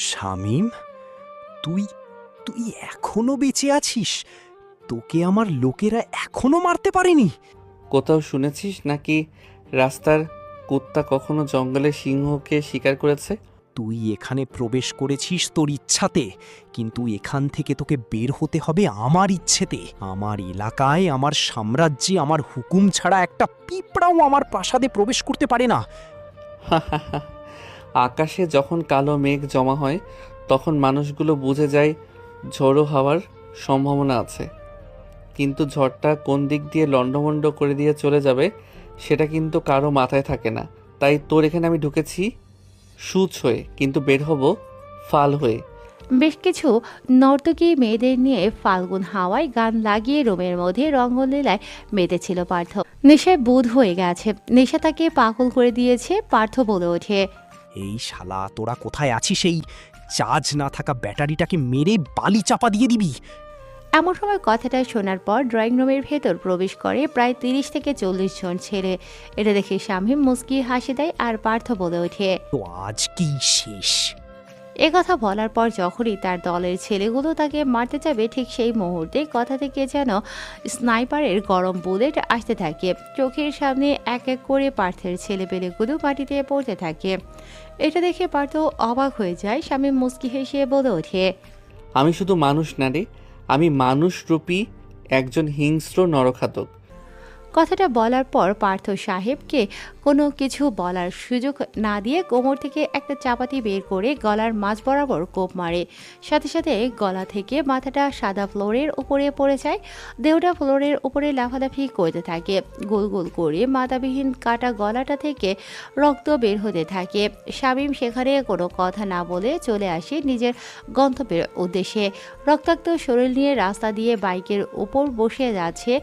শামীম, তুই তুই এখনো বেঁচে আছিস? তোকে আমার লোকেরা এখনো মারতে পারেনি? কোথাও শুনেছিস নাকি রাস্তার কুত্তা কখনো জঙ্গলে সিংহকে শিকার করেছে? তুই এখানে প্রবেশ করেছিস তোর ইচ্ছাতে, কিন্তু এখান থেকে তোকে বের হতে হবে আমার ইচ্ছেতে। আমার এলাকায়, আমার সাম্রাজ্যে আমার হুকুম ছাড়া একটা পিঁপড়াও আমার প্রাসাদে প্রবেশ করতে পারে না। আকাশে যখন কালো মেঘ জমা হয় তখন মানুষগুলো বুঝে যায় ঝড়ো হওয়ার সম্ভাবনা আছে, কিন্তু ঝড়টা কোন দিক দিয়ে লণ্ডভণ্ড করে দিয়ে চলে যাবে সেটা কিন্তু কারো মাথায় থাকে না। তাই তোর এখানে আমি ঢুকেছি সূচ হয়ে, কিন্তু বের হব ফাল হয়ে। বেশ কিছু নর্তকী মেয়েদের নিয়ে ফাল্গুন হাওয়ায় গান লাগিয়ে রুমের মধ্যে রঙ্গলীলায় মেতেছিল পার্থ। নেশায় বুঁদ হয়ে গেছে, নেশা তাকে পাগল করে দিয়েছে। পার্থ বলে ওঠে, এই শালা, তোরা কোথায় আছিস? এই চার্জ না থাকা ব্যাটারিটাকে মেরে বালি চাপা দিয়ে দিবি। এমন সময় কথাটা শোনার পর ড্রয়িং রুমের ভেতর প্রবেশ করে প্রায় 30 থেকে 40 জন ছেলে। এটা দেখে শামীম মুচকি হাসি দেয় আর পার্থ বলে ওঠে, তো আজ কি শেষ? কথা বলার পর যখনই তার দলের ছেলেগুলো তাকে মারতে যাবে ঠিক সেই মুহূর্তে কথা থেকে যেন স্নাইপারের গরম বুলেট আসতে থাকে। চোখের সামনে এক এক করে পার্থের ছেলেপেলেগুলো মাটিতে পড়তে থাকে। এটা দেখে পার্থ অবাক হয়ে যায়। শামীম মুচকি হেসে বলে ওঠে, আমি শুধু মানুষ না রে, আমি মানুষরূপী একজন হিংস্র নরখাতক। কথাটা বলার পর পার্থ সাহেবকে কোনো কিছু বলার সুযোগ না দিয়ে কোমর থেকে একটা চাপাতি বের করে গলার মাঝ বরাবর কোপ মারে। সাথে সাথে গলা থেকে মাথাটা সাদা ফ্লোরের উপরে পড়ে যায়। দেহটা ফ্লোরের উপরে লাফালাফি করতে থাকে। গোল গোল করে মাথাবিহীন কাটা গলাটা থেকে রক্ত বের হতে থাকে। শামীম সেখানে কোনো কথা না বলে চলে আসে নিজের গন্তব্যের উদ্দেশ্যে। রক্তাক্ত শরীর নিয়ে রাস্তা দিয়ে বাইকের উপর বসে যাচ্ছে।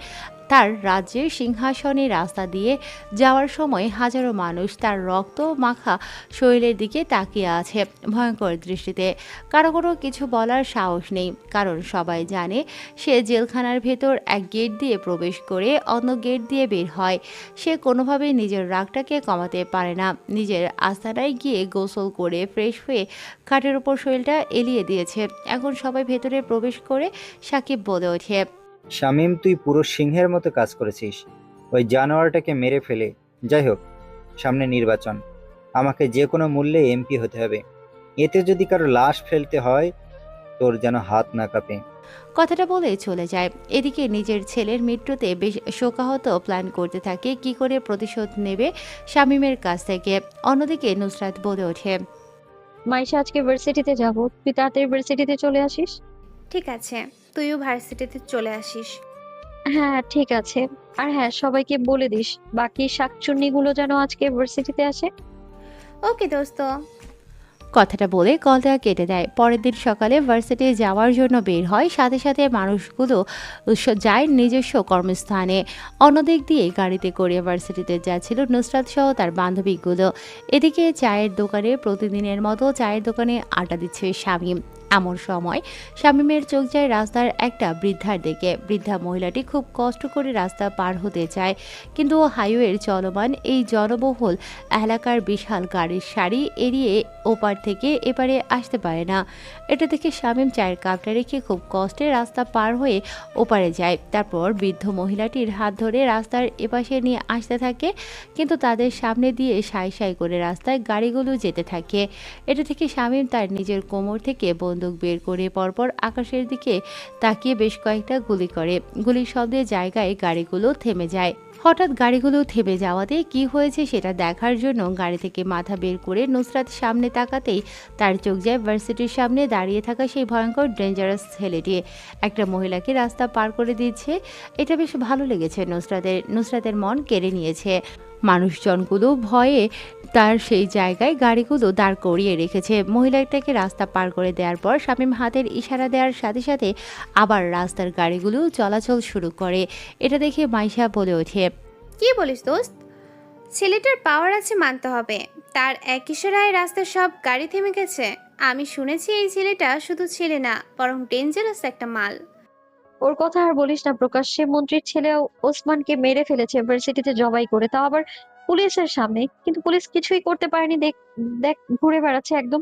তার রাজ্যের সিংহাসনে রাস্তা দিয়ে যাওয়ার সময় হাজারো মানুষ তার রক্ত মাখা শরীরের দিকে তাকিয়ে আছে ভয়ঙ্কর দৃষ্টিতে। কারো কোনো কিছু বলার সাহস নেই, কারণ সবাই জানে সে জেলখানার ভেতর এক গেট দিয়ে প্রবেশ করে অন্য গেট দিয়ে বের হয়। সে কোনোভাবেই নিজের রাগটাকে কমাতে পারে না। নিজের আস্তানায় গিয়ে গোসল করে ফ্রেশ হয়ে খাটের উপর শরীরটা এলিয়ে দিয়েছে। এখন সবাই ভেতরে প্রবেশ করে সাকিব বলে ওঠে, শামীম, তুই পুরো সিংহের মতো কাজ করেছিস ওই জানোয়ারটাকে মেরে ফেলে। যাই হোক, সামনে নির্বাচন, আমাকে যে কোনো মূল্যে এমপি হতে হবে। এতে যদি কারো লাশ ফেলতে হয়, তোর যেন হাত না কাঁপে। কথাটা বলে চলে যায়। এদিকে নিজের ছেলের মৃত্যুতে বেশ শোকাহত প্ল্যান করতে থাকে কি করে প্রতিশোধ নেবে শামীমের কাছ থেকে। অন্যদিকে নুসরাত বলে ওঠে, মাইশা, আজকে ভার্সিটিতে যাব, তুই তাড়াতাড়ি ভার্সিটিতে চলে আসিস। ঠিক আছে, তুইও ভার্সিটিতে চলে আসিস। হ্যাঁ ঠিক আছে। আর হ্যাঁ, সবাইকে বলে দিস বাকি শাকচুন্নিগুলো যেন আজকে ভার্সিটিতে আসে। ওকে দোস্ত। কথাটা বলে কলটা কেটে দেয়। পরের দিন সকালে ভার্সিটি যাওয়ার জন্য বের হয়। সাথে সাথে মানুষগুলো যায় নিজস্ব কর্মস্থানে। অন্যদিক দিয়ে গাড়িতে করে ভার্সিটিতে যাচ্ছিল নুসরাত সহ তার বান্ধবীগুলো। এদিকে চায়ের দোকানে প্রতিদিনের মতো চায়ের দোকানে আড্ডা দিচ্ছে শামীম। এমন সময় শামীমের চোখ যায় রাস্তার একটা বৃদ্ধার দিকে। বৃদ্ধা মহিলাটি খুব কষ্ট করে রাস্তা পার হতে চায়, কিন্তু হাইওয়ের চলমান এই জনবহুল এলাকার বিশাল গাড়ির সারি এড়িয়ে ওপার থেকে এপারে আসতে পারে না। এটা দেখে শামীম চায়ের কাপটা রেখে খুব কষ্টে রাস্তা পার হয়ে ওপারে যায়। তারপর বৃদ্ধ মহিলাটির হাত ধরে রাস্তার এপাশে নিয়ে আসতে থাকে, কিন্তু তাদের সামনে দিয়ে সাই সাই করে রাস্তায় গাড়িগুলো যেতে থাকে। এটা থেকে শামীম তার নিজের কোমর থেকে বন্দুক বের করে পরপর আকাশের দিকে তাকিয়ে বেশ কয়েকটা গুলি করে। গুলির শব্দে জায়গায় গাড়িগুলো থেমে যায়। হঠাৎ গাড়িগুলো থেমে যাওয়াতে কি হয়েছে সেটা দেখার জন্য গাড়ি থেকে মাথা বের করে নুসরাত সামনে তাকাতেই তার চোখ যায় ভার্সিটির সামনে দাঁড়িয়ে থাকা সেই ভয়ঙ্কর ডেঞ্জারাস ছেলেটি একটা মহিলাকে রাস্তা পার করে দিচ্ছে। এটা বেশ ভালো লেগেছে নুসরাতের মন কেড়ে নিয়েছে। মানুষজনগুলো ভয়ে তার সেই জায়গায় গাড়িগুলো দাঁড় করিয়ে রেখেছে। মহিলাটাকে রাস্তা পার করে দেওয়ার পর শামীম হাতের ইশারা দেওয়ার সাথে সাথে আবার রাস্তার গাড়িগুলো চলাচল শুরু করে। এটা দেখে মাইশা বলে ওঠে, কি বলিস দোস্ত? ছেলেটার পাওয়ার আছে মানতে হবে। তার এক ইশারায় রাস্তার সব গাড়ি থেমে গেছে। আমি শুনেছি এই ছেলেটা শুধু ছেলে না, বরং ডেঞ্জারাস একটা মাল। ওর কথা আর বলিস না, প্রকাশ্যে মন্ত্রীর ছেলে ওসমানকে মেরে ফেলেছে ভার্সিটিতে জবাই করে, তাও আবার পুলিশের সামনে। কিন্তু পুলিশ কিছুই করতে পারেনি। দেখ দেখ, ঘুরে বেড়াচ্ছে একদম।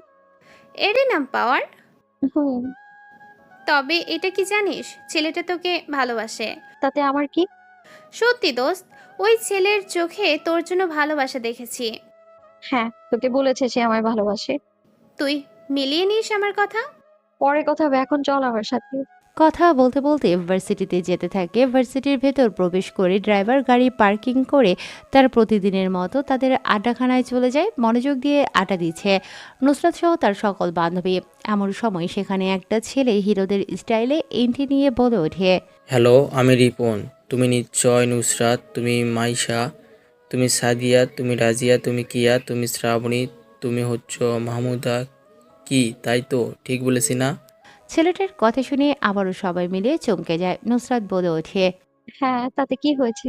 এরই নাম পাওয়ার? হুম। তবে এটা কি জানিস, ছেলেটা তোকে ভালোবাসে। তাতে আমার কি? সত্যি দোস্ত, ওই ছেলের চোখে তোর জন্য ভালোবাসা দেখেছি। হ্যাঁ, তোকে বলেছে সে আমায় ভালোবাসে। তুই মিলিয়ে নিস আমার কথা। পরে কথা হবে, এখন চল আমার সাথে। কথা বলতে বলতে ভার্সিটিতে যেতে থাকে। ভার্সিটির ভেতর প্রবেশ করে ড্রাইভার গাড়ি পার্কিং করে তার প্রতিদিনের মতো তাদের আড্ডাখানায় চলে যায়। মনোযোগ দিয়ে আড্ডা দিচ্ছে নুসরাত সহ তার সকল বান্ধবী। এমন সময় সেখানে একটা ছেলে হিরোদের স্টাইলে এন্ট্রি নিয়ে বলে ওঠে, হ্যালো, আমি রিপন। তুমি নিশ্চয় নুসরাত, তুমি মাইশা, তুমি সাদিয়া, তুমি রাজিয়া, তুমি কিয়া, তুমি শ্রাবণী, তুমি হচ্ছ মাহমুদা। কি তাই তো ঠিক বলেছি না? ছেলেটার কথা শুনে আবারও সবাই মিলে চমকে যায়। নুসরাত বলে ওঠে, হ্যাঁ, তাতে কি হয়েছে?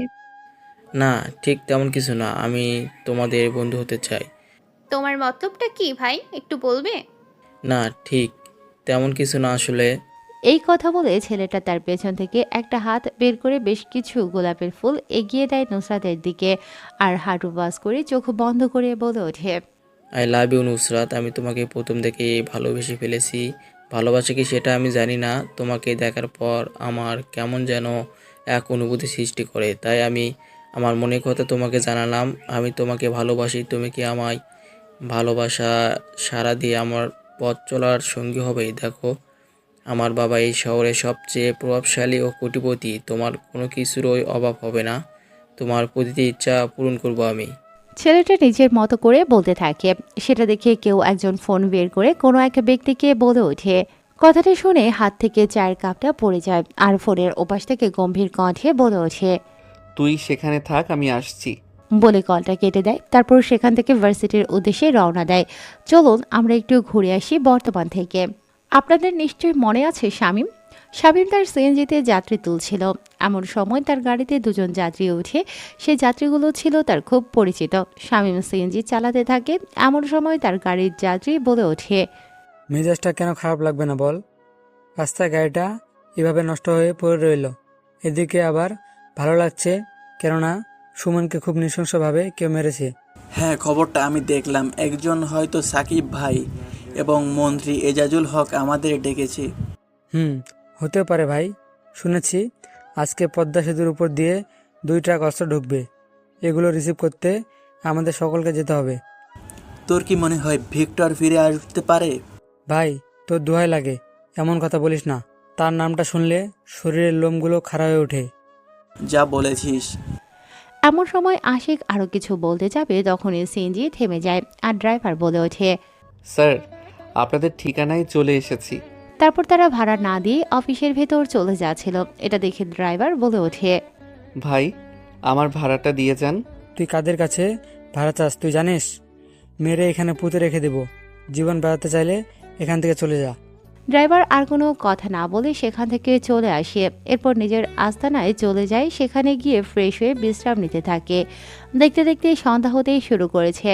না, ঠিক তেমন কিছু না, আমি তোমাদের বন্ধু হতে চাই। তোমার মতলবটা কি ভাই, একটু বলবে? না, ঠিক তেমন কিছু না আসলে। এই কথা বলে ছেলেটা তার পেছন থেকে একটা হাত বের করে বেশ কিছু গোলাপের ফুল এগিয়ে দেয় নুসরাতের দিকে আর হাঁটু বাস করে চোখ বন্ধ করে বলে ওঠে, আই লাভ ইউ নুসরাত, আমি তোমাকে প্রথম থেকে ভালোবেসে ফেলেছি। ভালোবাসা কি সেটা আমি জানি না, তোমাকে দেখার পর আমার কেমন যেন এক অনুভূতি সৃষ্টি করে, তাই আমি আমার মনের কথা তোমাকে জানালাম। আমি তোমাকে ভালোবাসি, তুমি কি আমায় ভালোবাসা সারা দিয়ে আমার পথ চলার সঙ্গী হবে? দেখো, আমার বাবা এই শহরের সবচেয়ে প্রভাবশালী ও কোটিপতি, তোমার কোনো কিছুরই অভাব হবে না, তোমার প্রতিটি ইচ্ছা পূরণ করব আমি। ছেলেটা নিজের মতো করে বলতে থাকে। সেটা দেখে কেউ একজন ফোন বের করে কোনো এক ব্যক্তিকে বলে ওঠে। কথাটা শুনে হাত থেকে চায়ের কাপটা পড়ে যায় আর ফোনের ওপাশ থেকে গম্ভীর কণ্ঠে বলে ওঠে, তুই সেখানে থাক, আমি আসছি। বলে কলটা কেটে দেয়। তারপর সেখান থেকে ভার্সিটির উদ্দেশ্যে রওনা দেয়। চলুন আমরা একটু ঘুরে আসি বর্তমান থেকে। আপনাদের নিশ্চয়ই মনে আছে শামীম। শামীম তার সিএনজিতে যাত্রী তুলছিল। এমন সময় তার গাড়িতে দুজন যাত্রী উঠে। সেই যাত্রীগুলো ছিল তার খুব পরিচিত। শামীম সিএনজি চালাতে থাকে। এমন সময় তার গাড়ির যাত্রী বলে ওঠে, মেজাজটা কেন খারাপ লাগবে না বল? রাস্তায় গাড়িটা এভাবে নষ্ট হয়ে পড়ে রইল, এদিকে আবার ভালো লাগছে কেননা সুমনকে খুব নৃশংসভাবে কেউ মেরেছে। হ্যাঁ, খবরটা আমি দেখলাম। একজন হয়তো সাকিব ভাই এবং মন্ত্রী এজাজুল হক আমাদের ডেকেছে। হতে পারে ভাই। শুনেছি আজকে পদ্মা সেতুর উপর দিয়ে 2 ট্রাক অস্ত্র ঢুকবে। এগুলো রিসিভ করতে আমাদের সকলকে যেতে হবে। তোর কি মনে হয় ভিক্টর ফিরে আসতে পারে? ভাই, তোর দোহাই লাগে, এমন কথা বলিস না। তার নামটা শুনলে শরীরের লোমগুলো খাড়া হয়ে ওঠে। যা বলেছিস। এমন সময় আশিক আরও কিছু বলতে যাবে তখনই সিএনজি থেমে যায় আর ড্রাইভার বলে ওঠে। স্যার, আপনাদের ঠিকানায় চলে এসেছি। তারপর তারা ভাড়া না দিয়ে অফিসের ভেতর চলে যাচ্ছিল। এটা দেখে ড্রাইভার বলে ওঠে, ভাই, আমার ভাড়াটা দিয়ে যান। তুই কাদের কাছে ভাড়া চাস তুই জানিস? মেরে এখানে পুঁতে রেখে দেব। জীবন বেড়াতে চাইলে এখান থেকে চলে যা। ড্রাইভার আর কোনো কথা না বলে সেখান থেকে চলে আসে। এরপর নিজের আস্তানায় চলে যায়। সেখানে গিয়ে ফ্রেশ হয়ে বিশ্রাম নিতে থাকে। দেখতে দেখতে সন্ধ্যা হতেই শুরু করেছে।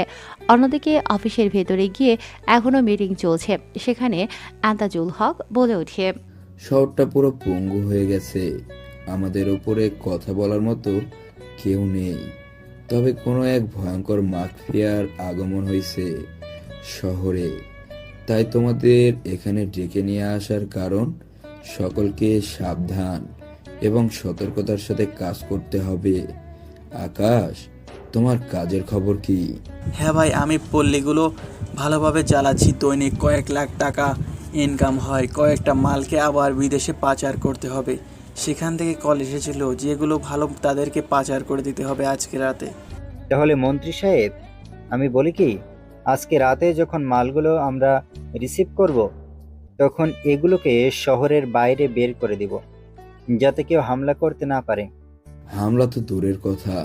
অন্যদিকে অফিসের ভেতরে গিয়ে এখনও মিটিং চলছে। সেখানে আন্তাজুল হক বলে ওঠে, শহরটা পুরো পঙ্গু হয়ে গেছে, আমাদের ওপরে কথা বলার মতো কেউ নেই। তবে কোনো এক ভয়ঙ্কর মাফিয়ার আগমন হয়েছে শহরে, তাই তোমাদের এখানে ডেকে নিয়ে আসার কারণ সকলকে সাবধান এবং সতর্কতার সাথে কাজ করতে হবে। আকাশ, তোমার কাজের খবর কি? হ্যাঁ ভাই, আমি পল্লীগুলো ভালোভাবে চালাচ্ছি। দৈনিক কয়েক লাখ টাকা ইনকাম হয়। কয়েকটা মালকে আবার বিদেশে পাচার করতে হবে। সেখান থেকে কল এসেছিল, যেগুলো ভালো তাদেরকে পাচার করে দিতে হবে আজকে রাতে। তাহলে মন্ত্রী সাহেব, আমি বলি কি, আজকে রাতে যখন মালগুলো আমরা রিসিভ করব, তখন এগুলোকে শহরের বাইরে বের করে দিব, যাতে কেউ হামলা করতে না পারে। হামলা তো দূরের কথা,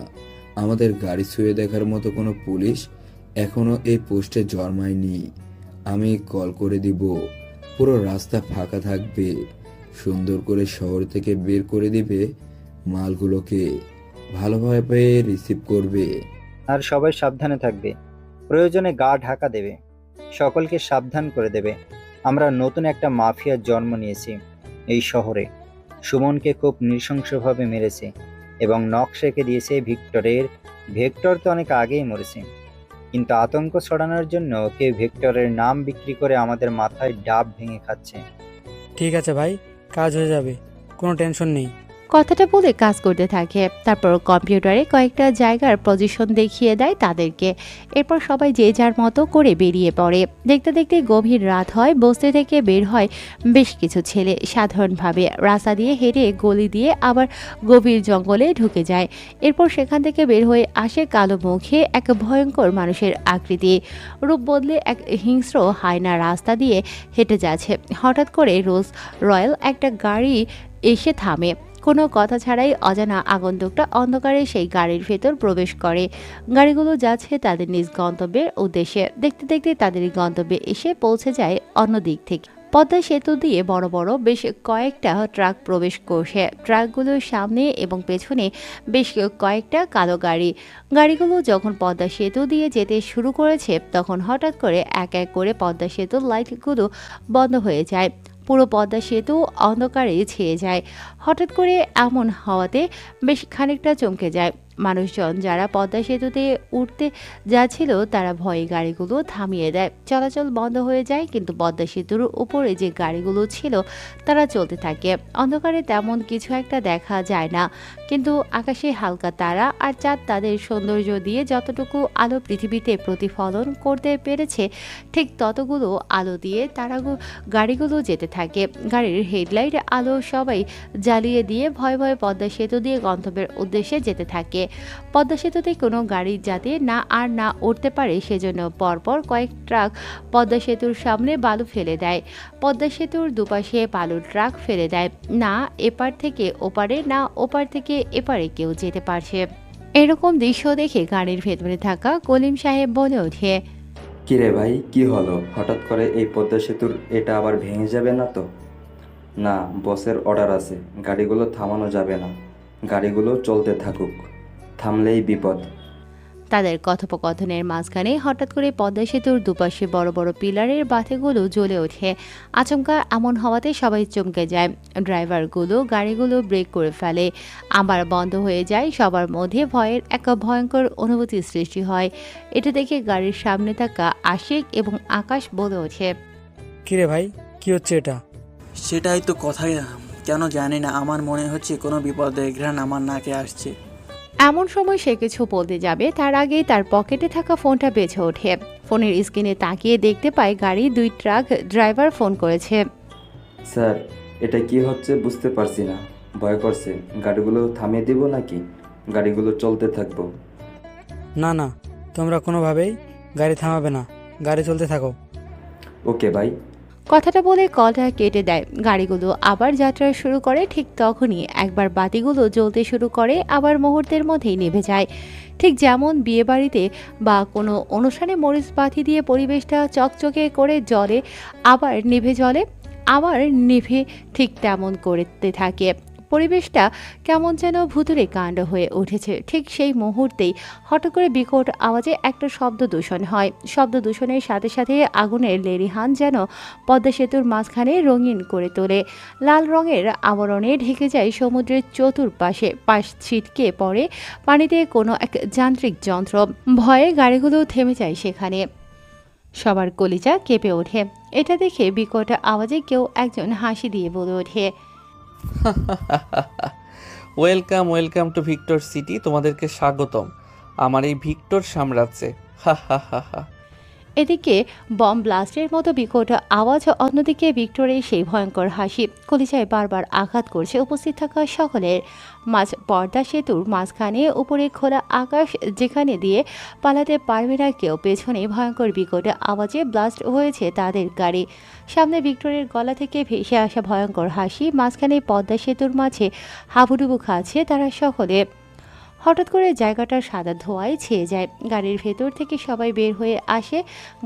আমাদের গাড়ি ছুঁয়ে দেখার মতো কোনো পুলিশ এখনো এই পোস্টে জন্মায়নি। আমি কল করে দিব, পুরো রাস্তা ফাঁকা থাকবে, সুন্দর করে শহর থেকে বের করে দিবে, মালগুলোকে ভালোভাবে রিসিভ করবে। আর সবাই সাবধানে থাকবে, প্রয়োজনে গা ঢাকা দেবে, সকলকে সাবধান করে দেবে। আমরা নতুন একটা মাফিয়ার জন্ম নিয়েছি এই শহরে। সুমনকে খুব নৃশংসভাবে মেরেছে এবং নখ রেখে দিয়েছে ভিক্টরের। ভিক্টর তো অনেক আগেই মরেছে। কিন্তু আতঙ্ক ছড়ানোর জন্য কেউ ভিক্টরের নাম বিক্রি করে আমাদের মাথায় ডাব ভেঙে খাচ্ছে। ঠিক আছে ভাই, কাজ হয়ে যাবে, কোনো টেনশন নেই। কথাটা বলে কাজ করতে থাকে। তারপর কম্পিউটারে কয়েকটা জায়গার পজিশন দেখিয়ে দেয় তাদেরকে। এরপর সবাই যে যার মতো করে বেরিয়ে পড়ে। দেখতে দেখতে গভীর রাত হয়। বস্তি থেকে বের হয় বেশ কিছু ছেলে। সাধারণভাবে রাস্তা দিয়ে হেঁটে গলি দিয়ে আবার গভীর জঙ্গলে ঢুকে যায়। এরপর সেখান থেকে বের হয়ে আসে কালো মুখে এক ভয়ঙ্কর মানুষের আকৃতি। রূপ বদলে এক হিংস্র হায়না রাস্তা দিয়ে হেঁটে যাচ্ছে। হঠাৎ করে রোজ রয়্যাল একটা গাড়ি এসে থামে। কোনো কথা ছাড়াই অজানা আগন্তুকটা অন্ধকারে সেই গাড়ির ভেতর প্রবেশ করে। গাড়িগুলো যাচ্ছে তাদের নিজ গন্তব্যের উদ্দেশ্যে। দেখতে দেখতে তাদের গন্তব্যে এসে পৌঁছে যায় অন্য দিক থেকে। পদ্মা সেতু দিয়ে বড় বড় বেশ কয়েকটা ট্রাক প্রবেশ করছে। ট্রাকগুলোর সামনে এবং পেছনে বেশ কয়েকটা কালো গাড়ি। গাড়িগুলো যখন পদ্মা সেতু দিয়ে যেতে শুরু করেছে তখন হঠাৎ করে এক এক করে পদ্মা সেতুর লাইটগুলো বন্ধ হয়ে যায়। পুরো পদ্মা সেতু অন্ধকারে ছেয়ে যায়। হঠাৎ করে এমন হওয়াতে বেশ খানিকটা চমকে যায় মানুষজন। যারা পদ্মা সেতুতে উঠতে যাচ্ছিল তারা ভয়ে গাড়িগুলো থামিয়ে দেয়। চলাচল বন্ধ হয়ে যায়, কিন্তু পদ্মা সেতুর উপরে যে গাড়িগুলো ছিল তারা চলতে থাকে। অন্ধকারে তেমন কিছু একটা দেখা যায় না, কিন্তু আকাশে হালকা তারা আর চাঁদ তাদের সৌন্দর্য দিয়ে যতটুকু আলো পৃথিবীতে প্রতিফলন করতে পেরেছে ঠিক ততগুলো আলো দিয়ে গাড়িগুলো যেতে থাকে। গাড়ির হেডলাইট আলো সবাই জ্বালিয়ে দিয়ে ভয়ে ভয়ে পদ্মা সেতু দিয়ে গন্তব্যের উদ্দেশ্যে যেতে থাকে। পদ্মা সেতুতে কোনো গাড়ি যাতে না উঠতে পারে সেজন্য পরপর কয়েক ট্রাক পদ্মা সেতুর সামনে বালু ফেলে দেয়। পদ্মা সেতুর দুপাশে বালুর ট্রাক ফেলে দেয়। না এপার থেকে ওপারে, না ওপার থেকে এপারে কেউ যেতে পারছে। এরকম দৃশ্য দেখে গাড়ির ভেতরে থাকা কলিম সাহেব বলে ওঠে, কিরে ভাই, কি হলো? হঠাৎ করে এই পদ্মা সেতুর এটা আবার ভেঙে যাবে না তো? না, বসের অর্ডার আছে, গাড়িগুলো থামানো যাবে না, গাড়িগুলো চলতে থাকুক, থামলেই বিপদ। তাদের কথোপকথনের মাঝখানে হঠাৎ করে পদ্মা সেতুর দুপাশে বড় বড় পিলারের বাতিগুলো জ্বলে ওঠে। আচমকা এমন হওয়াতে সবাই চমকে যায়। ড্রাইভারগুলো গাড়িগুলো ব্রেক করে ফেলে, আবার বন্ধ হয়ে যায়। সবার মধ্যে ভয়ের এক ভয়ঙ্কর অনুভূতি সৃষ্টি হয়। এটা দেখে গাড়ির সামনে থাকা আশিক এবং আকাশ বলে ওঠে, কিরে ভাই, কি হচ্ছে এটা? সেটাই তো কথা, কেন জানি না, আমার মনে হচ্ছে কোনো বিপদের ঘ্রাণ আমার নাকে আসছে। এমন সময় সে কিছু বলতে যাবে তার আগেই তার পকেটে থাকা ফোনটা বেজে ওঠে। ফোনের স্ক্রিনে তাকিয়ে দেখতে পায় গাড়ি দুই ট্রাক ড্রাইভার ফোন করেছে। স্যার, এটা কি হচ্ছে বুঝতে পারছি না, ভয় করছে। গাড়িগুলো থামিয়ে দিব নাকি গাড়িগুলো চলতে থাকবো? না না, তোমরা কোনোভাবেই গাড়ি থামাবে না, গাড়ি চলতে থাকো। ওকে ভাই। কথাটা বলে কলটা কেটে দেয়। গাড়িগুলো আবার যাত্রা শুরু করে। ঠিক তখনই একবার বাতিগুলো জ্বলতে শুরু করে, আবার মুহূর্তের মধ্যেই নিভে যায়। ঠিক যেমন বিয়েবাড়িতে বা কোনো অনুষ্ঠানে মরিচ বাতি দিয়ে পরিবেশটা চকচকে করে জ্বলে, আবার নিভে জ্বলে, আবার নিভে, ঠিক তেমন করতে থাকে। পরিবেশটা কেমন যেন ভুতুড়ে কাণ্ড হয়ে উঠেছে। ঠিক সেই মুহূর্তেই হঠাৎ করে বিকট আওয়াজে একটা শব্দ দূষণ হয়। শব্দ দূষণের সাথে সাথে আগুনের লেলিহান যেন পদ্মা সেতুর মাঝখানে রঙিন করে তোলে। লাল রঙের আবরণে ঢেকে যায় সমুদ্রের চতুর্পাশে। পাশ ছিটকে পড়ে পানিতে কোনো এক যান্ত্রিক যন্ত্র। ভয়ে গাড়িগুলো থেমে যায় সেখানে। সবার কলিজা কেঁপে ওঠে। এটা দেখে বিকট আওয়াজে কেউ একজন হাসি দিয়ে বলে ওঠে, welcome welcome to Victor city, তোমাদেরকে স্বাগতম আমার এই ভিক্টর সাম্রাজ্যে। হা হা হা হা। এদিকে বম ব্লাস্টের মতো বিকট আওয়াজ, অন্যদিকে ভিক্টরের সেই ভয়ঙ্কর হাসি কলিজায় বারবার আঘাত করছে উপস্থিত থাকা সকলের। মাঝ পদ্মা সেতুর মাঝখানে উপরে খোলা আকাশ, যেখানে দিয়ে পালাতে পারবে না কেউ। পেছনে ভয়ঙ্কর বিকট আওয়াজে ব্লাস্ট হয়েছে তাদের গাড়ি। সামনে ভিক্টরের গলা থেকে ভেসে আসা ভয়ঙ্কর হাসি, মাঝখানে পদ্মা সেতুর মাঝে হাবুডুবু খাচ্ছে তারা সকলে। হঠাৎ করে জায়গাটা সাদা ধোঁয়ায় ছেয়ে যায়। গাড়ির ভেতর থেকে সবাই বের হয়ে আসে।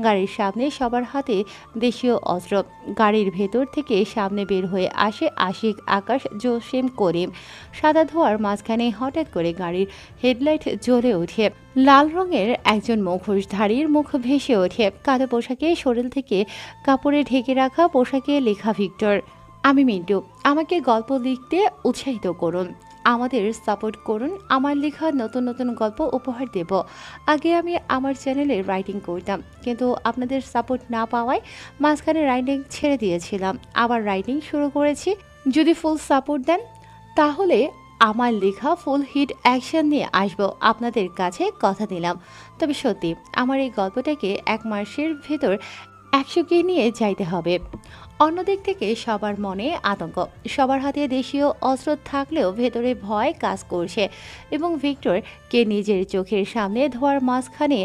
গাড়ির সামনে সবার হাতে দেশীয় অস্ত্র। গাড়ির ভেতর থেকে সামনে বের হয়ে আসে আশিক, আকাশ, জসিম, করিম। সাদা ধোঁয়ার মাঝখানে হঠাৎ করে গাড়ির হেডলাইট জ্বলে ওঠে। লাল রঙের একজন মুখোশধারীর মুখ ভেসে ওঠে। কালো পোশাকে, শরীর থেকে কাপড়ে ঢেকে রাখা পোশাকে লেখা ভিক্টর। আমি মিন্টু, আমাকে গল্প লিখতে উৎসাহিত করুন। আমাদের সাপোর্ট করুন। আমার লেখা নতুন নতুন গল্প উপহার দেব। আগে আমি আমার চ্যানেলে রাইটিং করতাম, কিন্তু আপনাদের সাপোর্ট না পাওয়ায় মাঝখানে রাইটিং ছেড়ে দিয়েছিলাম। আবার রাইটিং শুরু করেছি। যদি ফুল সাপোর্ট দেন তাহলে আমার লেখা ফুল হিট অ্যাকশন নিয়ে আসবো আপনাদের কাছে, কথা দিলাম। তবে সত্যি আমার এই গল্পটাকে 1 মাসের ভেতর 100কে নিয়ে যাইতে হবে। অন্যদিক থেকে সবার মনে আতঙ্ক, সবার হাতে দেশীয় অস্ত্র থাকলেও ভেতরে ভয় কাজ করছে এবং ভিক্টরকে নিজের চোখের সামনে ধোয়ার মাঝখানে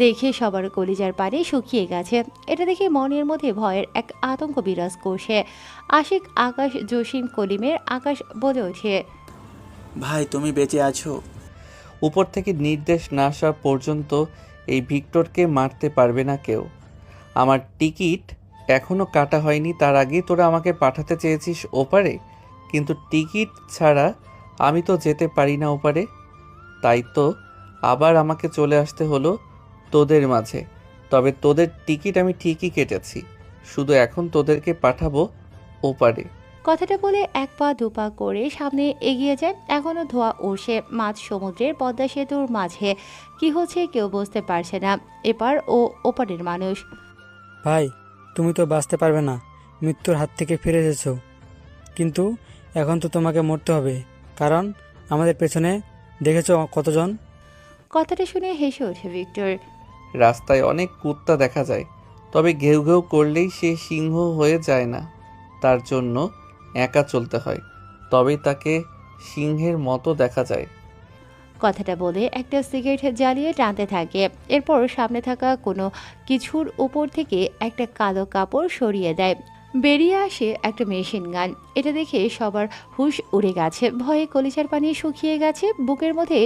দেখে সবার কলিজার পানি শুকিয়ে গেছে। এটা দেখে মনের মধ্যে ভয়ের এক আতঙ্ক বিরাজ করছে। আশিক, আকাশ, জসিম, কলিমের আকাশ বলে ওঠে, ভাই তুমি বেঁচে আছো? উপর থেকে নির্দেশ না আসা পর্যন্ত এই ভিক্টরকে মারতে পারবে না কেউ। আমার টিকিট এখনও কাটা হয়নি, তার আগেই তোরা আমাকে পাঠাতে চেয়েছিস ওপারে, কিন্তু টিকিট ছাড়া আমি তো যেতে পারি না ওপারে। তাই তো আবার আমাকে চলে আসতে হলো তোদের মাঝে। তবে তোদের টিকিট আমি ঠিকই কেটেছি, শুধু এখন তোদেরকে পাঠাবো ওপারে। কথাটা বলে 1 পা 2 পা করে সামনে এগিয়ে যায়। এখনো ধোঁয়া উড়ছে মাঝ সমুদ্রের পদ্মা সেতুর মাঝে। কি হচ্ছে কেউ বুঝতে পারছে না, এপার ও ওপারের মানুষ। ভাই, তুমি তো বাঁচতে পারবে না, মৃত্যুর হাত থেকে ফিরে এসেছো। কিন্তু এখন তো তোমাকে মরতে হবে, কারণ আমাদের পেছনে দেখেছো কতজন। কথাটা শুনে হেসে ওঠে ভিক্টর। রাস্তায় অনেক কুত্তা দেখা যায়, তবে ঘেউ ঘেউ করলেই সে সিংহ হয়ে যায় না। তার জন্য একা চলতে হয়, তবেই তাকে সিংহের মতো দেখা যায়। কথাটা বলে একটা সিগারেট জ্বালিয়ে টানতে থাকে। এরপর সামনে থাকা কোনো কিছুর উপর থেকে একটা কালো কাপড় সরিয়ে দেয়। বেরিয়ে আসে একটা মেশিন গান। এটা দেখে সবার হুঁশ উড়ে গেছে, ভয়ে কলিজার পানি শুকিয়ে গেছে। বুকের মধ্যে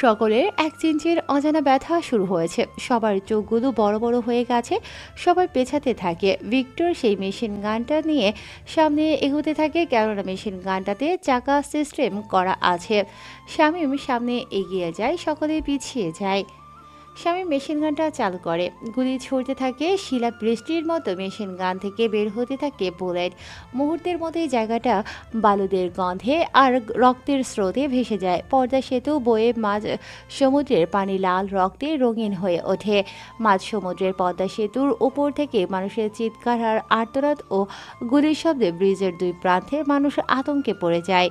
সকলের 1 চিনচির অজানা ব্যথা শুরু হয়েছে। সবার চোখগুলো বড় বড় হয়ে গেছে, সবাই পেছাতে থাকে। ভিক্টর সেই মেশিন গানটা নিয়ে সামনে এগোতে থাকে, কেননা মেশিন গানটাতে চাকা সিস্টেম করা আছে। শামীম সামনে এগিয়ে যায়, সকলে পিছিয়ে যায়। শামীম মেশিন গানটা চালু করে, গুলি ছুড়তে থাকে শিলা বৃষ্টির মতো। মেশিন গান থেকে বের হতে থাকে বুলেট। মুহূর্তের মধ্যে জায়গাটা বালুদের গন্ধে আর রক্তের স্রোতে ভেসে যায়। পদ্মা সেতু বয়ে মাঝ সমুদ্রের পানি লাল রক্তে রঙিন হয়ে ওঠে। মাঝ সমুদ্রের পদ্মা সেতুর উপর থেকে মানুষের চিৎকার আর আর্তনাদ ও গুলির শব্দে ব্রিজের 2 প্রান্তের মানুষ আতঙ্কে পড়ে যায়।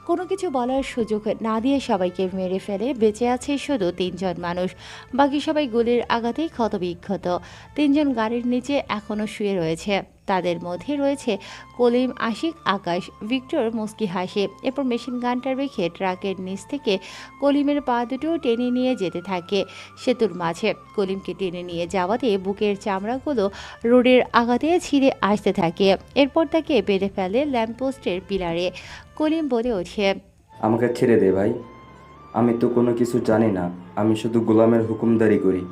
কোনো কিছু বলার সুযোগ না দিয়ে সবাইকে মেরে ফেলে। বেঁচে আছে শুধু 3 জন মানুষ, বাকি সবাই গুলির আঘাতেই ক্ষতবিক্ষত। 3 জন গাড়ির নিচে এখনও শুয়ে রয়েছে। তাদের মধ্যে রয়েছে কলিম, আশিক, আকাশ। ভিক্টর মুস্কি হাসে। এরপর মেশিন গানটা রেখে ট্রাকের নিচ থেকে কলিমের পা দুটো টেনে নিয়ে যেতে থাকে সেতুর মাঝে। কলিমকে টেনে নিয়ে যাওয়াতে বুকের চামড়াগুলো রোডের আঘাতে ছিঁড়ে আসতে থাকে। এরপর তাকে বেঁধে ফেলে ল্যাম্পপোস্টের পিলারে। কলিম বলে ওঠে, আমাকে ছেড়ে দে ভাই, আমি তো কোনো কিছু জানি না, আমি শুধু গোলামের হুকুমদারি করি।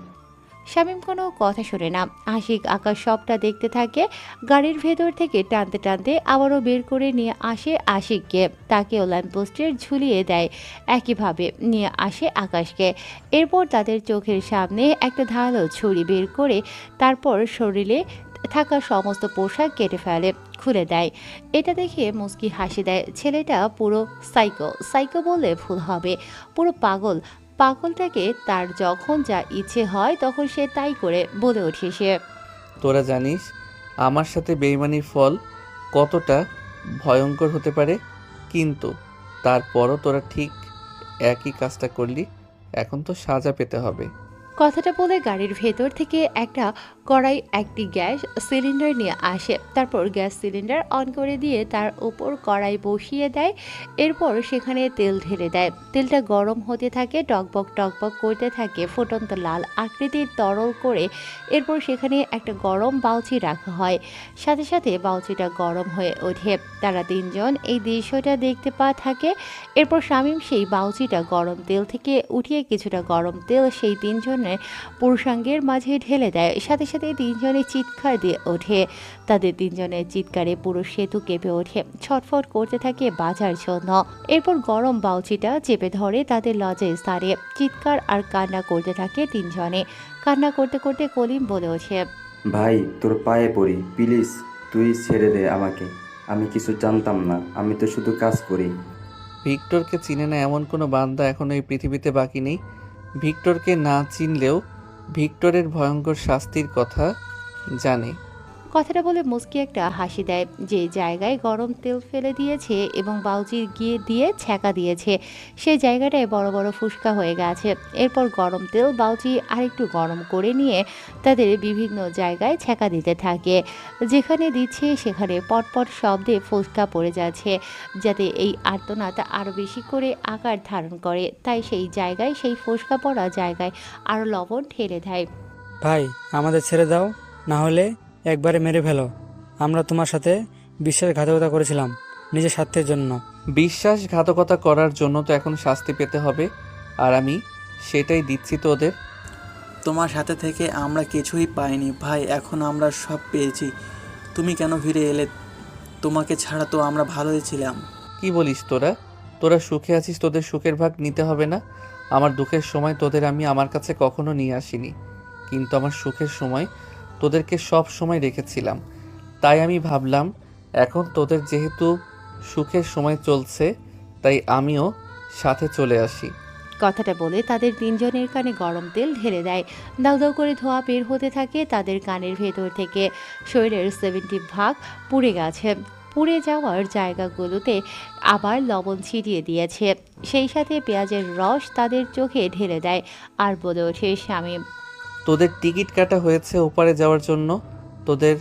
শামীম কোনো কথা শোনে না। আশিক, আকাশ সবটা দেখতে থাকে। গাড়ির ভেতর থেকে টানতে টানতে আবারও বের করে নিয়ে আসে আশিককে। তাকেও ল্যাম্পপোস্টের ঝুলিয়ে দেয়, একইভাবে নিয়ে আসে আকাশকে। এরপর তাদের চোখের সামনে একটা ধারালো ছুরি বের করে তারপর শরীরে থাকা সমস্ত পোশাক কেটে ফেলে, খুলে দেয়। এটা দেখে মুস্কি হাসি দেয়। ছেলেটা পুরো সাইকো বললে ভুল হবে, পুরো পাগল। পাগলটাকে তার যখন যা ইচ্ছে হয় তখন সে তাই করে, বলে ওঠে সে। তোরা জানিস আমার সাথে বেইমানির ফল কতটা ভয়ঙ্কর হতে পারে, কিন্তু তারপরও তোরা ঠিক একই কাজটা করলি, এখন তো সাজা পেতে হবে। কথাটা বলে গাড়ির ভেতর থেকে একটা কড়াই একটি গ্যাস সিলিন্ডার নিয়ে আসে। তারপর গ্যাস সিলিন্ডার অন করে দিয়ে তার উপর কড়াই বসিয়ে দেয়। এরপর সেখানে তেল ঢেলে দেয়। তেলটা গরম হতে থাকে, টকবক টকবক করতে থাকে ফুটন্ত লাল আকৃতির তরল করে। এরপর সেখানে একটা গরম বাউচি রাখা হয়, সাথে সাথে বাউচিটা গরম হয়ে ওঠে। তারা 3 জন এই দৃশ্যটা দেখতে থাকে। এরপর শামীম সেই বাউচিটা গরম তেল থেকে উঠিয়ে কিছুটা গরম তেল সেই 3 জনের পুরুষাঙ্গের মাঝে ঢেলে দেয়। সাথে সাথে 3 জনে চিৎকার দিয়ে ওঠে। তাদের 3 জনের চিৎকারে পুরো সেতু কেঁপে ওঠে, ছটফট করতে থাকে বাঁচার জন্য। এরপর গরম বাউচিটা চেপে ধরে তাদের লজ্জায় স্থানে। চিৎকার আর কান্না করতে থাকে 3 জনে। কান্না করতে করতে কলিম বলে ওঠে, ভাই তোর পায়ে পড়ি প্লিজ, তুই ছেড়ে দে আমাকে, আমি কিছু জানতাম না, আমি তো শুধু কাজ করি। ভিক্টরকে চিনে না এমন কোনো বান্দা এখন এই পৃথিবীতে বাকি নেই। ভিক্টরকে না চিনলেও ভিক্টরের ভয়ঙ্কর শাস্তির কথা জানে। কথাটা বলে মুস্কি একটা হাসি দেয়। যে জায়গায় গরম তেল ফেলে দিয়েছে এবং বাউজি গিয়ে দিয়ে ছ্যাঁকা দিয়েছে সেই জায়গাটায় বড় বড় ফুসকা হয়ে গেছে। এরপর গরম তেল বাউজি আরেকটু গরম করে নিয়ে তাদের বিভিন্ন জায়গায় ছ্যাঁকা দিতে থাকে। যেখানে দিচ্ছে সেখানে পটপট শব্দে ফুসকা পড়ে যাচ্ছে, যাতে এই আর্তনাদ আরও বেশি করে আকার ধারণ করে। তাই সেই জায়গায়, সেই ফুসকা পড়া জায়গায় আরও লবণ ঢেলে দেয়। ভাই, আমাদের ছেড়ে দাও, না হলে একবারে মেরে ফেলো। আমরা তোমার সাথে বিশ্বাসঘাতকতা করেছিলাম নিজের স্বার্থের জন্য। বিশ্বাসঘাতকতা করার জন্য তো এখন শাস্তি পেতে হবে, আর আমি সেটাই দিচ্ছি তো ওদের। তোমার সাথে থেকে আমরা কিছুই পাইনি ভাই, এখন আমরা সব পেয়েছি। তুমি কেন ফিরে এলে? তোমাকে ছাড়া তো আমরা ভালোই ছিলাম। কি বলিস তোরা? তোরা সুখে আছিস, তোদের সুখের ভাগ নিতে হবে না? আমার দুঃখের সময় তোদের আমি আমার কাছে কখনো নিয়ে আসিনি, কিন্তু আমার সুখের সময় তোদেরকে সব সময় রেখেছিলাম। তাই আমি ভাবলাম এখন তোদের যেহেতু সুখের সময় চলছে, তাই আমিও সাথে চলে আসি। কথাটা বলে তাদের তিনজনের কানে গরম তেল ঢেলে দেয়। দাউ দাউ করে ধোঁয়া বের হতে থাকে তাদের কানের ভেতর থেকে। শরীরের 70% পুড়ে গেছে। পুড়ে যাওয়ার জায়গাগুলোতে আবার লবণ ছিটিয়ে দিয়েছে। সেই সাথে পেঁয়াজের রস তাদের চোখে ঢেলে দেয় আর বলে ওঠে শামীম, তোদের টিকিট কাটা হয়েছে ওপারে যাওয়ার জন্য, তোদের